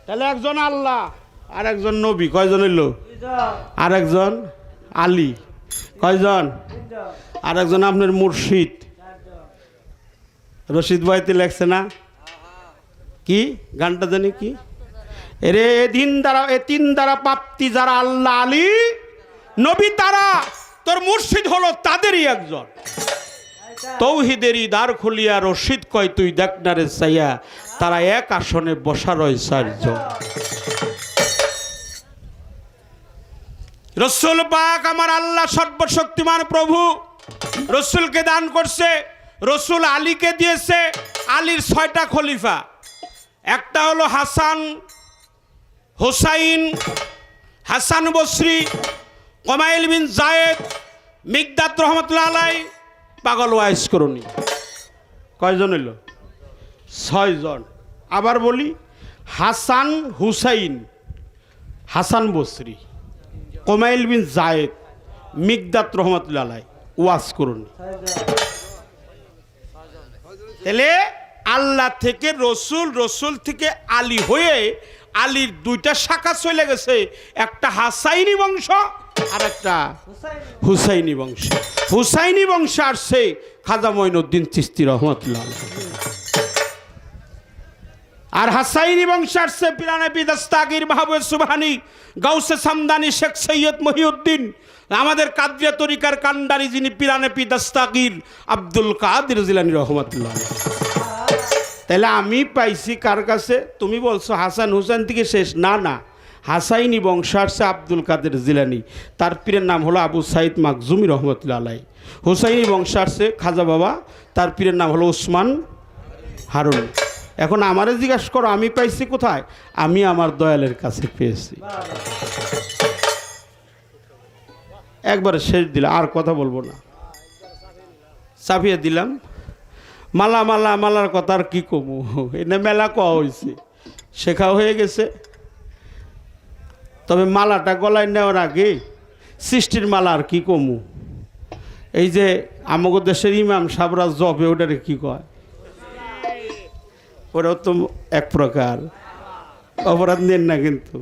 তাহলে একজন আল্লাহ আর একজন নবী, কয়জন হইল? আর একজন আলী, কয়জন? আর একজন আপনার মুর্শিদ। রশিদ ভাইতে লেখছে না কি গানটা জানি কি? এরে এ তিন দ্বারা প্রাপ্তি যারা আল্লাহ আলী নবী, তারা তোর মুর্শিদ হলো তাদেরই একজন। তৌহিদেরই দ্বার খুলিয়া রশিদ কয় তুই দেখ না রে চাইয়া, তারা এক আসনে বসা রয় 4 জন। রসুল পাক আমার আল্লাহ সর্বশক্তিমান প্রভু, রসুলকে দান করছে, রসুল আলীকে দিয়েছে। আলীর 6টা খলিফা, একটা হলো হাসান, হুসাইন, হাসান বসরি, কমাইল বিন জায়েদ, মিকদাদ রহমতুল্লাহ আলাই, পাগল ওয়াইস করুনি। কয়জন হইল? 6 জন। আবার বলি, হাসান, হুসাইন, হাসান বসরি, কমাইল বিন জায়েদ, মিকদাদ রহমতুল্লাহ আলাই, ওয়াজ করুনি। তাহলে আল্লাহ থেকে রসুল, রসুল থেকে আলী হয়ে আলীর 2টা শাখা চলে গেছে, একটা হাসাইনি বংশ আর একটা হুসাইনি বংশ। হুসাইনি বংশ আসছে খাজা মঈনুদ্দিন চিশতি রহমতুল্লাহ, আর হাসাইনি বংশ আসছে পিরানবী দাস্তাগীর মাহবুব সুবহানী, গাউসে সামদানি, শেখ সৈয়দ মহিউদ্দিন, আমাদের কাদরিয়া তরিকার কান্ডারি যিনি পিরানবী দাস্তাগীর আব্দুল কাদের জিলানী রহমতুল্লাহ। তাহলে আমি পাইছি কার কাছে? তুমি বলছো হাসান হুসাইন থেকে শেষ, না না, হাসাইনি বংশ আসছে আব্দুল কাদের জিলানি, তার পীরের নাম হলো আবু সাইদ মাকজুমি রহমতুল্লাহ আলাই। হুসাইনি বংশ আসছে খাজা বাবা, তার পীরের নাম হলো উসমান হারুন। এখন আমারে জিজ্ঞাসা করো আমি পাইছি কোথায়? আমি আমার দয়ালের কাছে পেয়েছি। একবারে শেষ দিলাম, আর কথা বলবো না, চাপিয়ে দিলাম। মালা মালা মালার কথা আর কি কমু, এনে মেলা কওয়া হয়েছে, শেখা হয়ে গেছে। তবে মালাটা গলায় নেওয়ার আগে সৃষ্টির মালা আর কি কমু। এই যে আমাদের দেশের ইমাম সাবরা জবে, ওটারে কি কয়? ওরাও তো এক প্রকার, অপরাধ নেন না কিন্তু।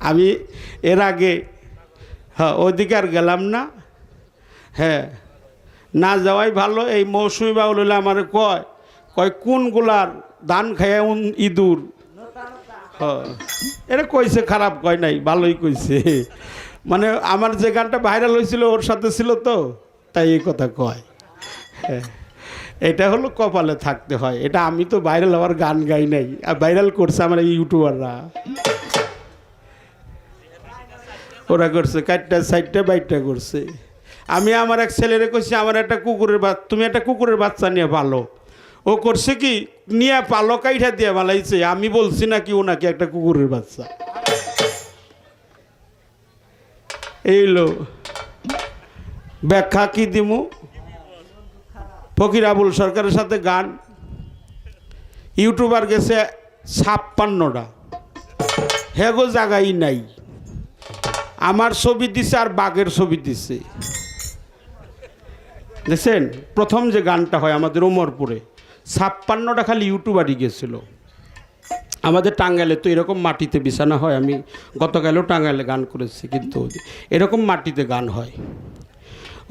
আমি এর আগে ওইদিকে আর গেলাম না, হ্যাঁ না যাওয়াই ভালো। এই মৌসুমি বাউল হলে আমার কয় কোনগুলার ধান খায় ইঁদুর, এটা কইছে, খারাপ কয় নাই, ভালোই কইছে। মানে আমার যে গানটা ভাইরাল হয়েছিল ওর সাথে ছিল তো, তাই এই কথা কয়। হ্যাঁ, এটা হলো কপালে থাকতে হয়। এটা আমি তো ভাইরাল হওয়ার গান গাই নাই, আর ভাইরাল করছে আমার এই ইউটিউবাররা, ওরা করছে কাটটা সাইডটা বাইটটা করছে। আমি আমার এক ছেলেরে কইছি আমার একটা কুকুরের তুমি একটা কুকুরের বাচ্চা নিয়ে পালো। ও করছে কি নিয়ে পালো কাইটা দিয়ে পালাইছে। আমি বলছি নাকি ও নাকি একটা কুকুরের বাচ্চা। এইলো ব্যাখ্যা কি দিমু? ফকির আবুল সরকারের সাথে গান, ইউটিউবার গেছে 56টা, হেগো জায়গাই নাই। আমার ছবি দিছে আর বাঘের ছবি দিছে, দেখছেন? প্রথম যে গানটা হয় আমাদের ওমরপুরে 56টা খালি ইউটিউবারই গেছিল। আমাদের টাঙ্গাইলে তো এরকম মাটিতে বিছানা হয়, আমি গতকালও টাঙ্গাইলে গান করেছি, কিন্তু এরকম মাটিতে গান হয়।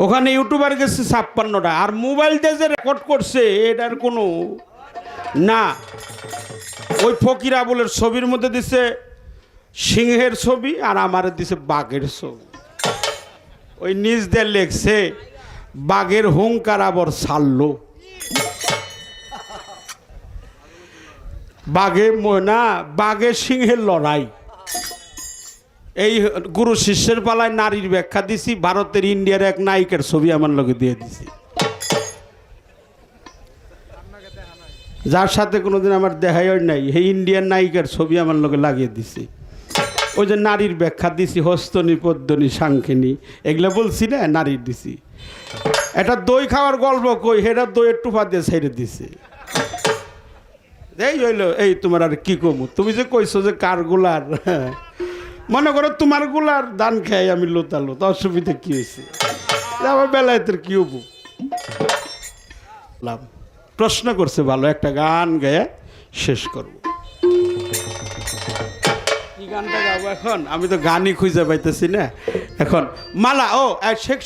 ওখানে ইউটিউবার গেছে 56টা, আর মোবাইল দিয়ে যে রেকর্ড করছে এটার কোনো না। ওই ফকির আবুলের ছবির মধ্যে দিছে সিংহের ছবি আর আমার দিছে বাঘের ছবি। ওই নিজ দিয়ে লেখছে বাঘের হুঙ্কার আবার ছাড়লো। বাঘে সিংহের লড়াই। এই গুরু শিষ্যের পালায় নারীর ব্যাখ্যা দিছি, ভারতের ইন্ডিয়ার এক নায়িকার ছবি আমার লগে দিয়ে দিছি, যার সাথে কোনোদিন আমার দেখাই নাই। এই ইন্ডিয়ান নায়িকার ছবি আমার লগে লাগিয়ে দিছি। ওই যে নারীর ব্যাখ্যা দিছি, হস্তনি পদ্মনি সাংখিনী, এগুলো বলছি না, নারীর দিছি। এটা দই খাওয়ার গল্প কই, সেটা দইয়ের টুপা দিয়ে ছেড়ে দিছে। এই হইলো, এই তোমার আর কি কমু? তুমি যে কইছো যে কার গুলার, মনে করো তোমার গুলার দান খাই আমি লোতালো, তো অসুবিধা কি হয়েছে? আমার বেলায়েতের কি হবো? প্রশ্ন করছে ভালো, একটা গান গায়ে শেষ করব। কি গানটা গাবো এখন? আমি তো গানই খুঁজে পাইতেছি না এখন। মালা, ও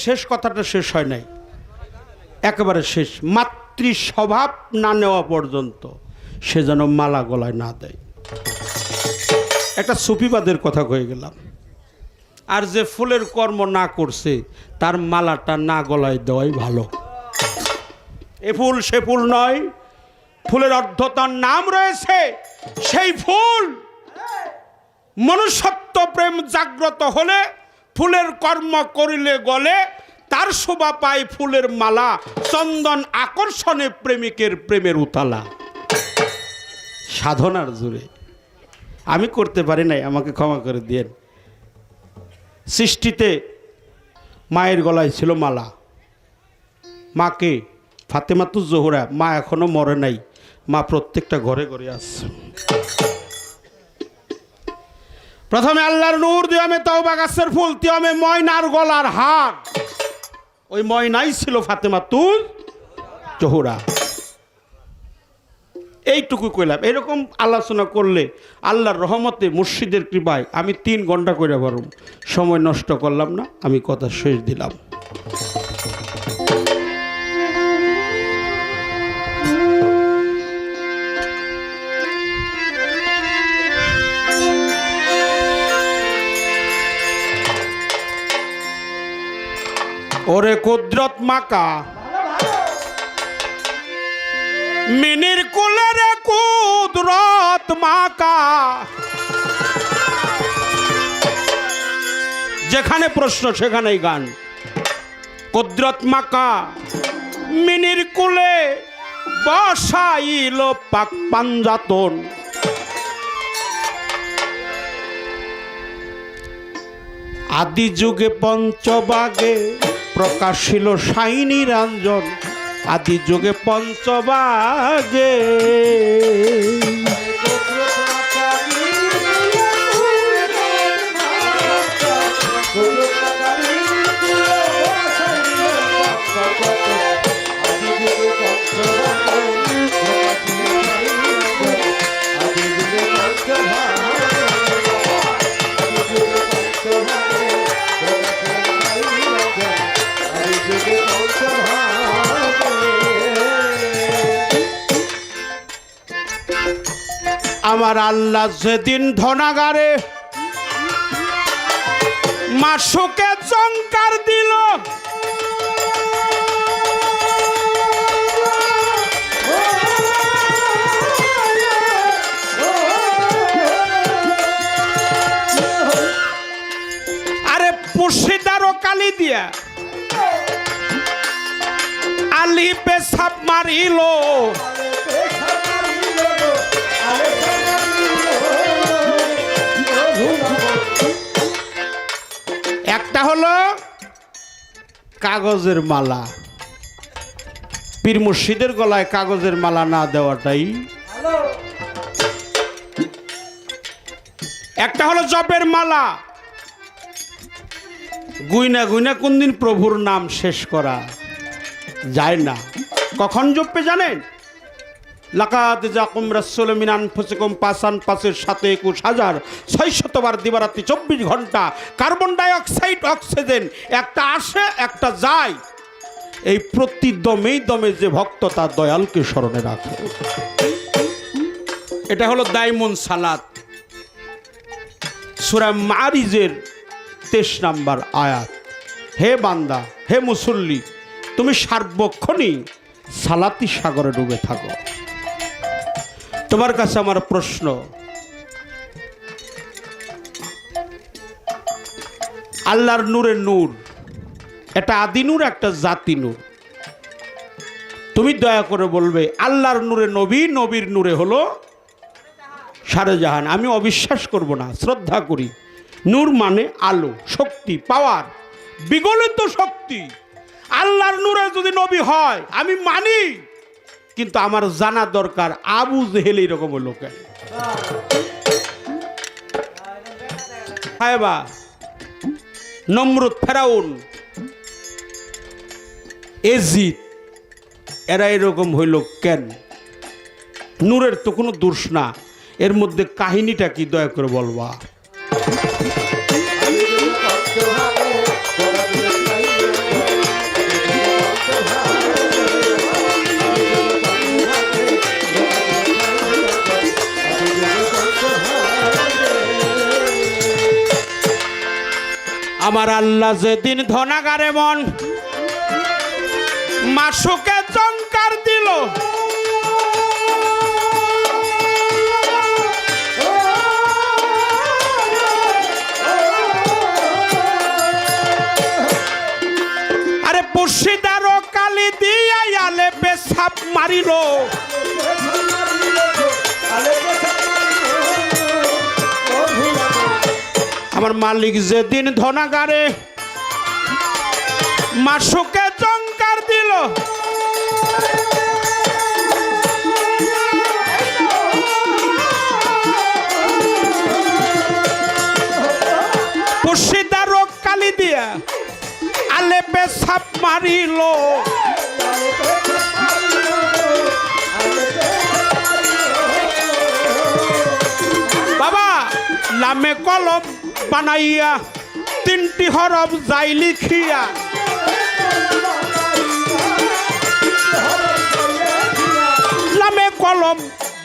শেষ কথাটা শেষ হয় নাই, একেবারে শেষ। মাতৃ স্বভাব না নেওয়া পর্যন্ত সে যেন মালা গলায় না দেয়। একটা সুফিবাদের কথা কয়ে গেলাম। আর যে ফুলের কর্ম না করছে তার মালাটা না গলায় দেওয়াই ভালো। এ ফুল সে ফুল নয়, ফুলের অর্ধতার নাম রয়েছে। সেই ফুল মনুষ্যত্ব প্রেম জাগ্রত হলে, ফুলের কর্ম করিলে গলে, তার শোভা পায় ফুলের মালা, চন্দন আকর্ষণে প্রেমিকের প্রেমের উতালা। সাধনার জোরে আমি করতে পারি নাই, আমাকে ক্ষমা করে দিয়েন। সৃষ্টিতে মায়ের গলায় ছিল মালা। মাকে ফাতেমাতুজ জোহরা, মা এখনো মরে নাই, মা প্রত্যেকটা ঘরে ঘরে আছে। প্রথমে আল্লাহর নূর দিয়ামে তওবা গাছের ফুল, তিয়মে ময়নার গলার হার। ওই ময়নাই ছিল ফাতেমাতুজ জোহরা। এইটুকু কইলাম। এরকম আলোচনা করলে আল্লাহর রহমতে মুর্শিদের কৃপায় আমি 3 ঘন্টা করে পারব। সময় নষ্ট করলাম না, আমি কথা শেষ দিলাম। ওরে কুদরত মাকা মিনির কুলের কুদরত মাকা যেখানে প্রশ্ন সেখানেই গান। কুদরত মাকা মিনির কুলে বসাইল পাক পাঞ্জাতন। আদি যুগে পঞ্চবাগে প্রকাশিল সাই নিরঞ্জন। আদি যুগে পঞ্চবাগে আমার আল্লাহ যেদিন ধনাগারে মাসুকে চংকার দিল, আরে পুশিদার ও কালি দিয়া আলি পেশাব মারিল। একটা হলো কাগজের মালা, পীর মুর্শিদের গলায় কাগজের মালা না দেওয়াটাই। একটা হলো জপের মালা, গুইনা গুইনা কোনদিন প্রভুর নাম শেষ করা যায় না। কখন জপবে জানেন? লাকাদ জাকুম রাসূলুম মিন আনফুসিকুম ৫,৫,৭,২১,৬০০ বার দিবারাত্রি ২৪ ঘন্টা কার্বন ডাই অক্সাইড অক্সিজেন একটা আসে একটা যায়। এই প্রতি দমেই দমে যে ভক্ত তার দয়ালকে স্মরণে রাখে, এটা হলো দাইমুন সালাত। সূরা মারিজের ২৩ নম্বর আয়াত। হে বান্দা, হে মুসল্লি, তুমি সার্বক্ষণই সালাতি সাগরে ডুবে থাকো। তোমার কাছে আমার প্রশ্ন, আল্লাহর নূরের নূর, এটা আদি নূর একটা জাতি নূর। তুমি দয়া করে বলবে আল্লাহর নূরে নবী, নবীর নূরে হলো সারে জাহান। আমি অবিশ্বাস করব না, শ্রদ্ধা করি। নূর মানে আলো, শক্তি, পাওয়ার, বিগলিত শক্তি। আল্লাহর নূরে যদি নবী হয় আমি মানি, কিন্তু আমার জানা দরকার আবু জেহেল এরকম হলো কেন? হায়বা, নমরুদ, ফেরাউন, এজিদ, এরা এরকম হইল কেন? নূরের তো কোনো দোষ না, এর মধ্যে কাহিনীটা কি দয়া করে বলবা। আমার আল্লাহ যেদিন ধনাগারে মন মাসুকে চংকার দিল, আরে পুশিদার ও কালি দিয়া আলে পেশাব মারিল। আমার মালিক যেদিন ধনাগারে মাসুকে চংকার দিল, পুশিদার ও কালি দিয়া আলে পেশাব মারিল। বাবা লামে কলম বানাইয়া 3টি হরফ যাই লিখিয়া, লামে কলম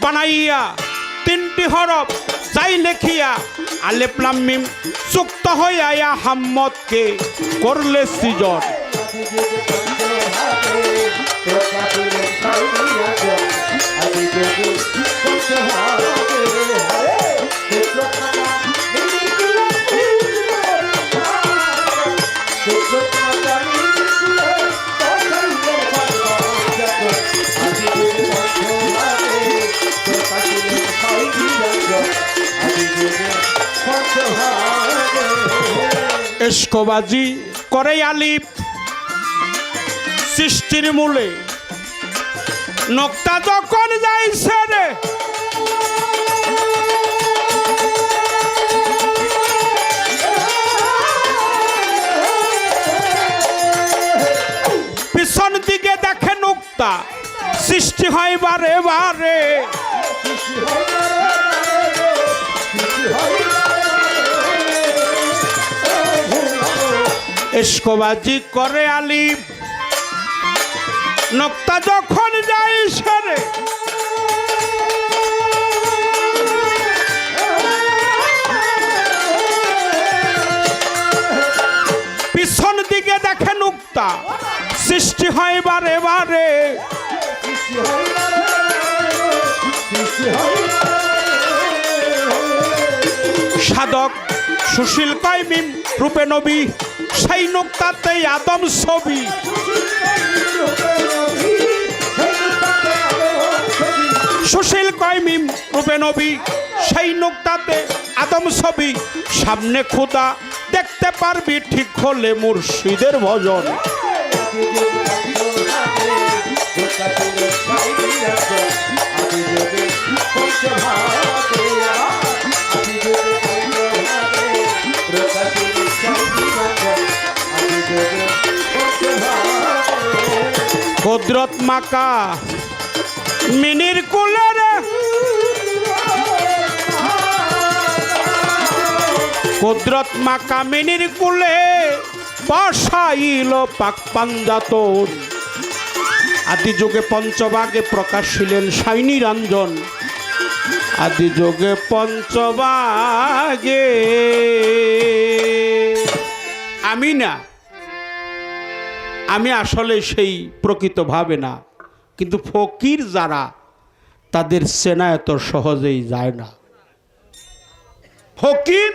বানাইয়া 3টি হরফ যাই লিখিয়া, আলিফ লাম মিম যুক্ত হইয়া হাম্মদকে করলে সৃজন। এসকবাজি করে আলিফ সৃষ্টির মূলে নোক্তা যখন যাইছে রে পিছন দিকে দেখে নোক্তা সৃষ্টি হয় বারে বারে এসকবাজি করে আলিফ নোক্তা যখন যাই সরে পিছন দিকে দেখে নোক্তা সৃষ্টি হয় বারে বারে সাধক সুশীল কয় মিম রূপে নবী সেই নোক্তাতে আদম ছবি সুশীল কয় মিম রূপে নবী সেই নোক্তাতে আদম ছবি সামনে খোদা দেখতে পারবি ঠিক হলে মুর্শিদের ভজন কুদরত মাকা মিনির কুলের কুদরত মাকা মিনির কুলে বসাইল পাক পাঞ্জাতন আদি যুগে পঞ্চভাগে প্রকাশ ছিলেন সাই নিরঞ্জন আদি যুগে পঞ্চভাগে আমি না আমি আসলে সেই প্রকৃতভাবে না কিন্তু ফকির যারা তাদের চেনা এত সহজেই যায় না ফকির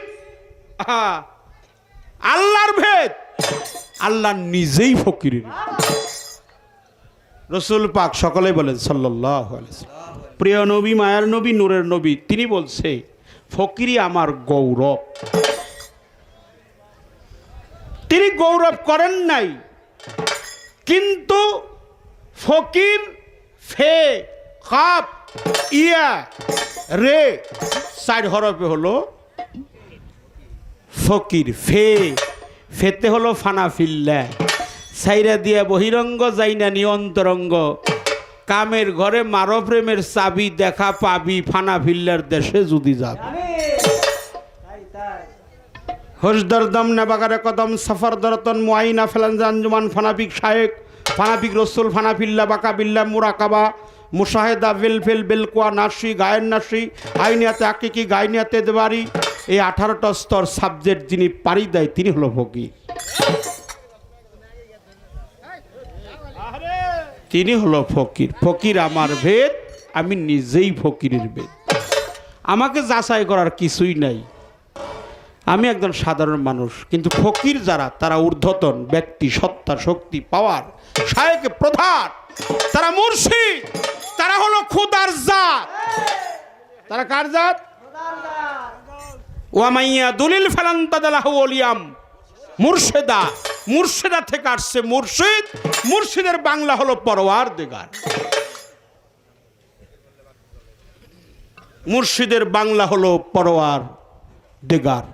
আল্লাহর ভেদ আল্লাহ নিজেই ফকিরের রসুল পাক সকলে বলেন সাল্লাল্লাহু আলাইহি ওয়াসাল্লাম প্রিয় নবী মায়ার নবী নূরের নবী তিনি বলছে ফকিরই আমার গৌরব তিনি গৌরব করেন নাই কিন্তু ফকির ফে কাপ ইয়া রে চার হরফে হলো ফকির ফেতে হলো ফানাফিল্লা সাইরা দিয়া বহিরঙ্গ যাইনা নিয়ন্তরঙ্গ কামের ঘরে মারো প্রেমের চাবি দেখা পাবি ফানাফিল্লার দেশে যদি যাবে হজদর দম নেবাগারে কদম সফর দরতন মুআইনা ফেলান আঞ্জুমান ফানাফিক শায়েক ফানাফিক রসুল ফানাফিল্লা বাকাবিল্লা মুরাকাবা মুশাহেদা বেলফেল বেলকুয়া নাসি গায়ের নাসি আইনিয়াতে আকিকি গাইনিয়াতে দেবারি এই 18টা স্তর সাবজেক্ট যিনি পারি দেয় তিনি হলো ফকির তিনি হলো ফকির ফকির আমার ভেদ আমি নিজেই ফকিরের ভেদ আমাকে যাচাই করার কিছুই নাই আমি একজন সাধারণ মানুষ কিন্তু ফকির যারা তারা ঊর্ধ্বতন ব্যক্তি সত্তা শক্তি পাওয়ার শায়েকে প্রধান তারা মুর্শিদ তারা হলো খোদার জাত তারা কার জাত ওয়ামাইয়া দুলিল ফালান তাদালাহু ওলিয়াম মুর্শিদা মুর্শিদা থেকে আসছে মুর্শিদ মুর্শিদের বাংলা হলো পরওয়ারদিগার মুর্শিদের বাংলা হলো পরওয়ারদিগার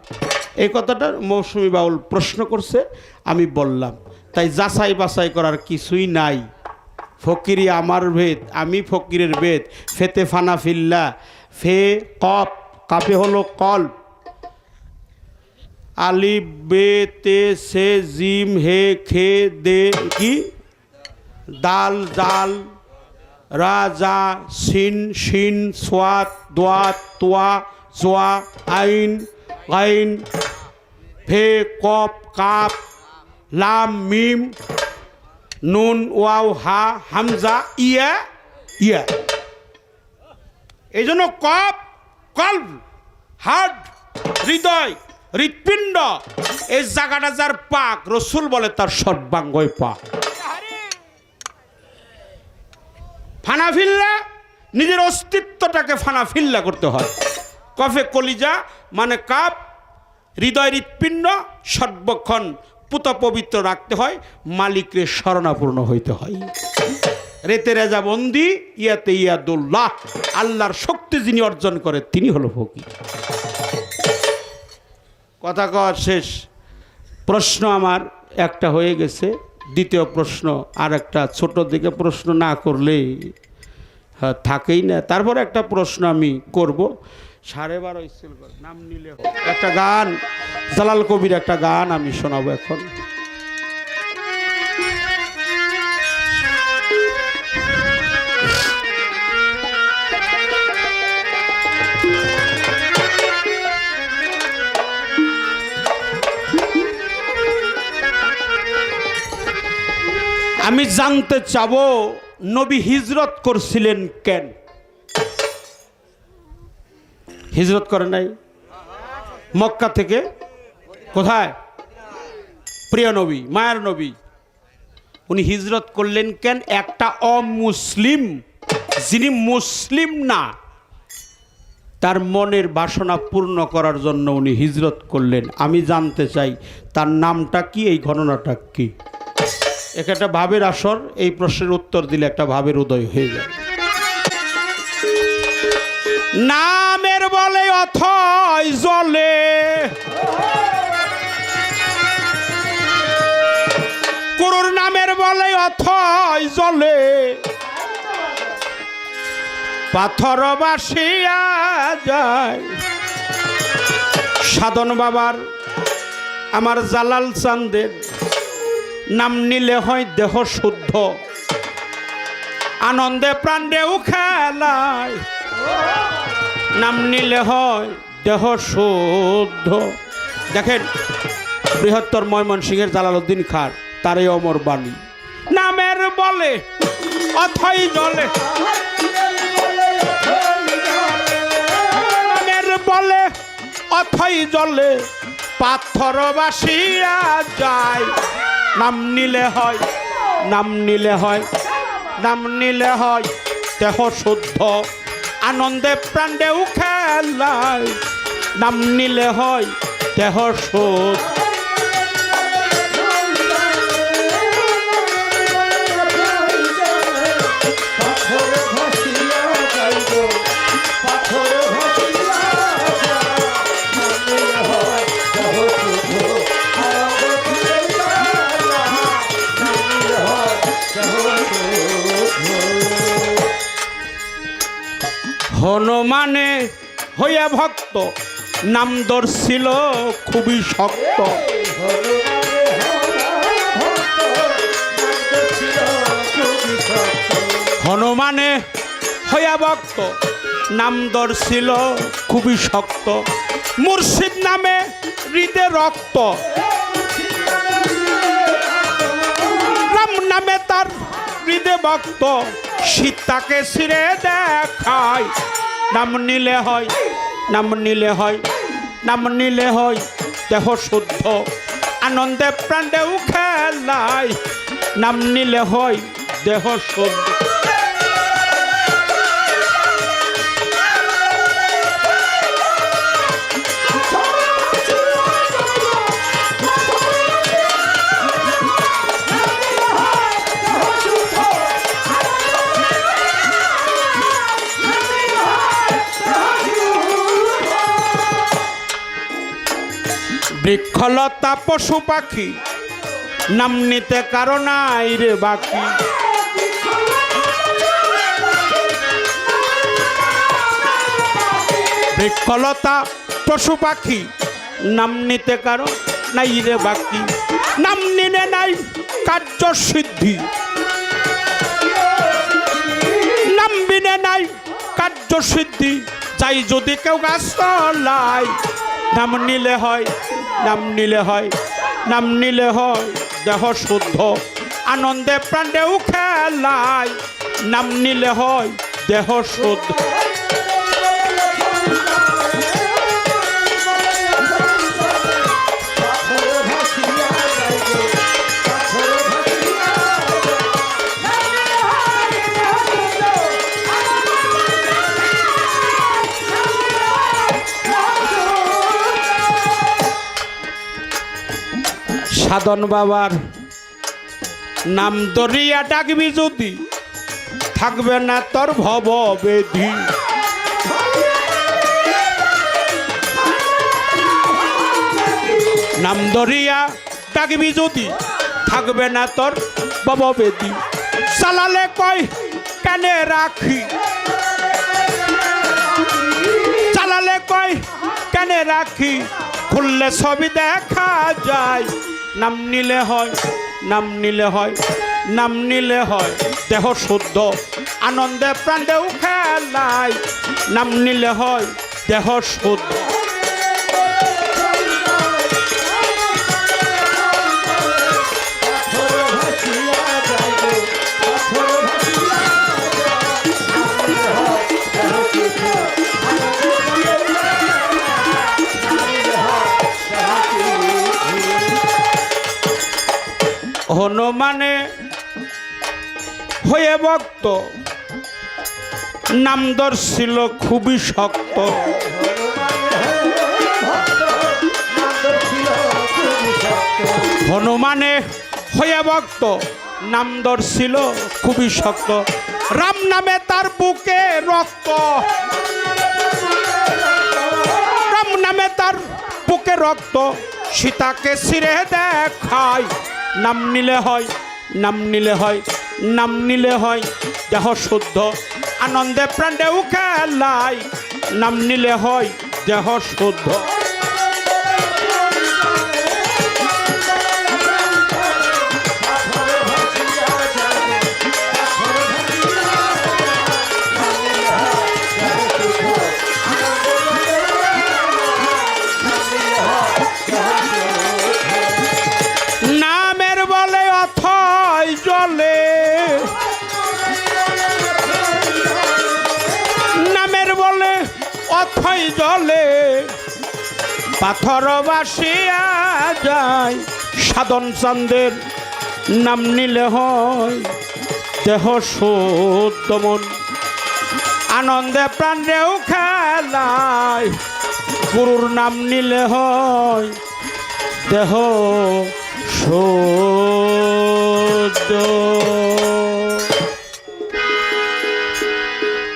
এই কথাটা মৌসুমী বাউল প্রশ্ন করছে আমি বললাম তাই যাচাই বাছাই করার কিছুই নাই ফকিরি আমার ভেদ আমি ফকিরের ভেদ ফেতে ফানাফিল্লা ফে কপ কাপে হলো কল আলিফ বে তে সে জিম হে খে দে কি দাল জাল রাজা সিন শিন সোয়াত দোয়াত তোয়া জোয়া আইন গাইন ফে কপ কাপ লাম মিম নুন ওয়াও হা হামজা ইয়া ইয়া এই জন্য কপ কল্ব হার্ট হৃদয় হৃৎপিণ্ড এই জায়গাটা যার পাক রসুল বলে তার সর্বাঙ্গই পাক ফানাফিল্লা নিজের অস্তিত্বটাকে ফানাফিল্লা করতে হয় কফে কলিজা মানে কাপ হৃদয় হৃৎপিণ্ড সর্বক্ষণ পুত পবিত্র রাখতে হয়, মালিকরে শরণাপূর্ণ হইতে হয়। রেতে রেজা বন্দি ইয়াতে ইয়াদুল্লাহ, আল্লাহর শক্তি যিনি অর্জন করে তিনি হলো ফকির। কথা কওয়ার শেষ। প্রশ্ন আমার একটা হয়ে গেছে, দ্বিতীয় প্রশ্ন আর একটা ছোট দিকে প্রশ্ন না করলে থাকেই না। তারপর একটা প্রশ্ন আমি করব। 12:30 স্কুল নাম নিলে একটা গান, জালাল কবির একটা গান আমি শোনাবো এখন। আমি জানতে চাবো নবী হিজরত করছিলেন কেন? হিজরত করে নাই? মক্কা থেকে কোথায়? প্রিয় নবী, মায়ার নবী, উনি হিজরত করলেন কেন? একটা অমুসলিম, যিনি মুসলিম না, তার মনের বাসনা পূর্ণ করার জন্য উনি হিজরত করলেন। আমি জানতে চাই তার নামটা কি, এই ঘটনাটা কি? একটা ভাবের আসর, এই প্রশ্নের উত্তর দিলে একটা ভাবের উদয় হয়ে যায়। নামের বলে অথয় জলে, গুরুর নামের বলে অথয় জলে, পাথর বাসিয়া যায়। সাধন বাবার আমার জালাল চাঁদের নাম নিলে হয় দেহ শুদ্ধ, আনন্দে প্রাণেও খেলায় নাম নিলে হয় দেহ শুদ্ধ। দেখেন বৃহত্তর ময়মনসিংহের জালালউদ্দিন খান, তার এই অমর বাণী, নামের বলে অথই জলে, নামের বলে অথই জলে, পাথর বাসিয়া যায়। নাম নিলে হয়, নাম নিলে হয়, নাম নিলে হয় দেহ শুদ্ধ, আনন্দে প্রাণেও খেলায় নাম নিলে হয় দেহ শুদ্ধ। হনুমানে হইয়া ভক্ত, নাম ধরছিল খুবই শক্ত। হনুমানে হইয়া ভক্ত, নাম ধরছিল খুবই শক্ত। মুর্শিদ নামে হৃদে রক্ত, রাম নামে তার হৃদে ভক্ত। সীতাকে ছিঁড়ে দেখায় নাম নিলে হয়, নাম নিলে হয়, নাম নিলে হয় দেহ শুদ্ধ, আনন্দে প্রাণেও খেলায় নাম নিলে হয় দেহ শুদ্ধ। বৃক্ষলতা পশু পাখি নাম নিতে কারো নাই রে বাকি। বৃক্ষলতা পশু পাখি নাম নিতে কারো নাই রে বাকি। নাম নিলে নাই কার্য সিদ্ধি, নাম বিনে নাই কার্য সিদ্ধি। চাই যদি কেউ গাছ তলায় নাম নিলে হয়, নাম নিলে হয়, নাম নিলে হয় দেহ শুদ্ধ, আনন্দে প্রাণেও খেলায় নাম নিলে হয় দেহ শুদ্ধ। সাধন বাবার নাম দরিয়া ডাকবি যদি থাকবে না তোর ভব বেধি। নাম দরিয়া ডাকবি যদি থাকবে না তোর ভব বেধি। চালালে কয় কানে রাখি, চালালে কয় কানে রাখি, খুললে ছবি দেখা যায়। নাম নিলে হয়, নাম নিলে হয়, নাম নিলে হয় দেহ শুদ্ধ, আনন্দে প্রাণেও খেলায়। নাম নিলে হয় দেহ শুদ্ধ। হনুমানে হয়ে ভক্ত, নামদর ছিল খুবই শক্ত। হনুমানে হয়ে ভক্ত, নামদর ছিল খুবই শক্ত। রাম নামে তার বুকে রক্ত, রাম নামে তার বুকে রক্ত, সীতাকে ছিঁড়ে দেখায়। নাম নিলে হয়, নাম নিলে হয়, নাম নিলে হয় দেহ শুদ্ধ, আনন্দে প্রাণেও খেলায়। নাম নিলে হয় দেহ শুদ্ধ। নামের বলে অথই জলে, নামের বলে অথই জলে, পাথর বাসিয়া যায়। সাধন চাঁদের নাম নিলে হয় দেহ শুদ্ধ মন, আনন্দে প্রাণেও খেলায়। গুরুর নাম নিলে হয় দেহ শুদ্ধ।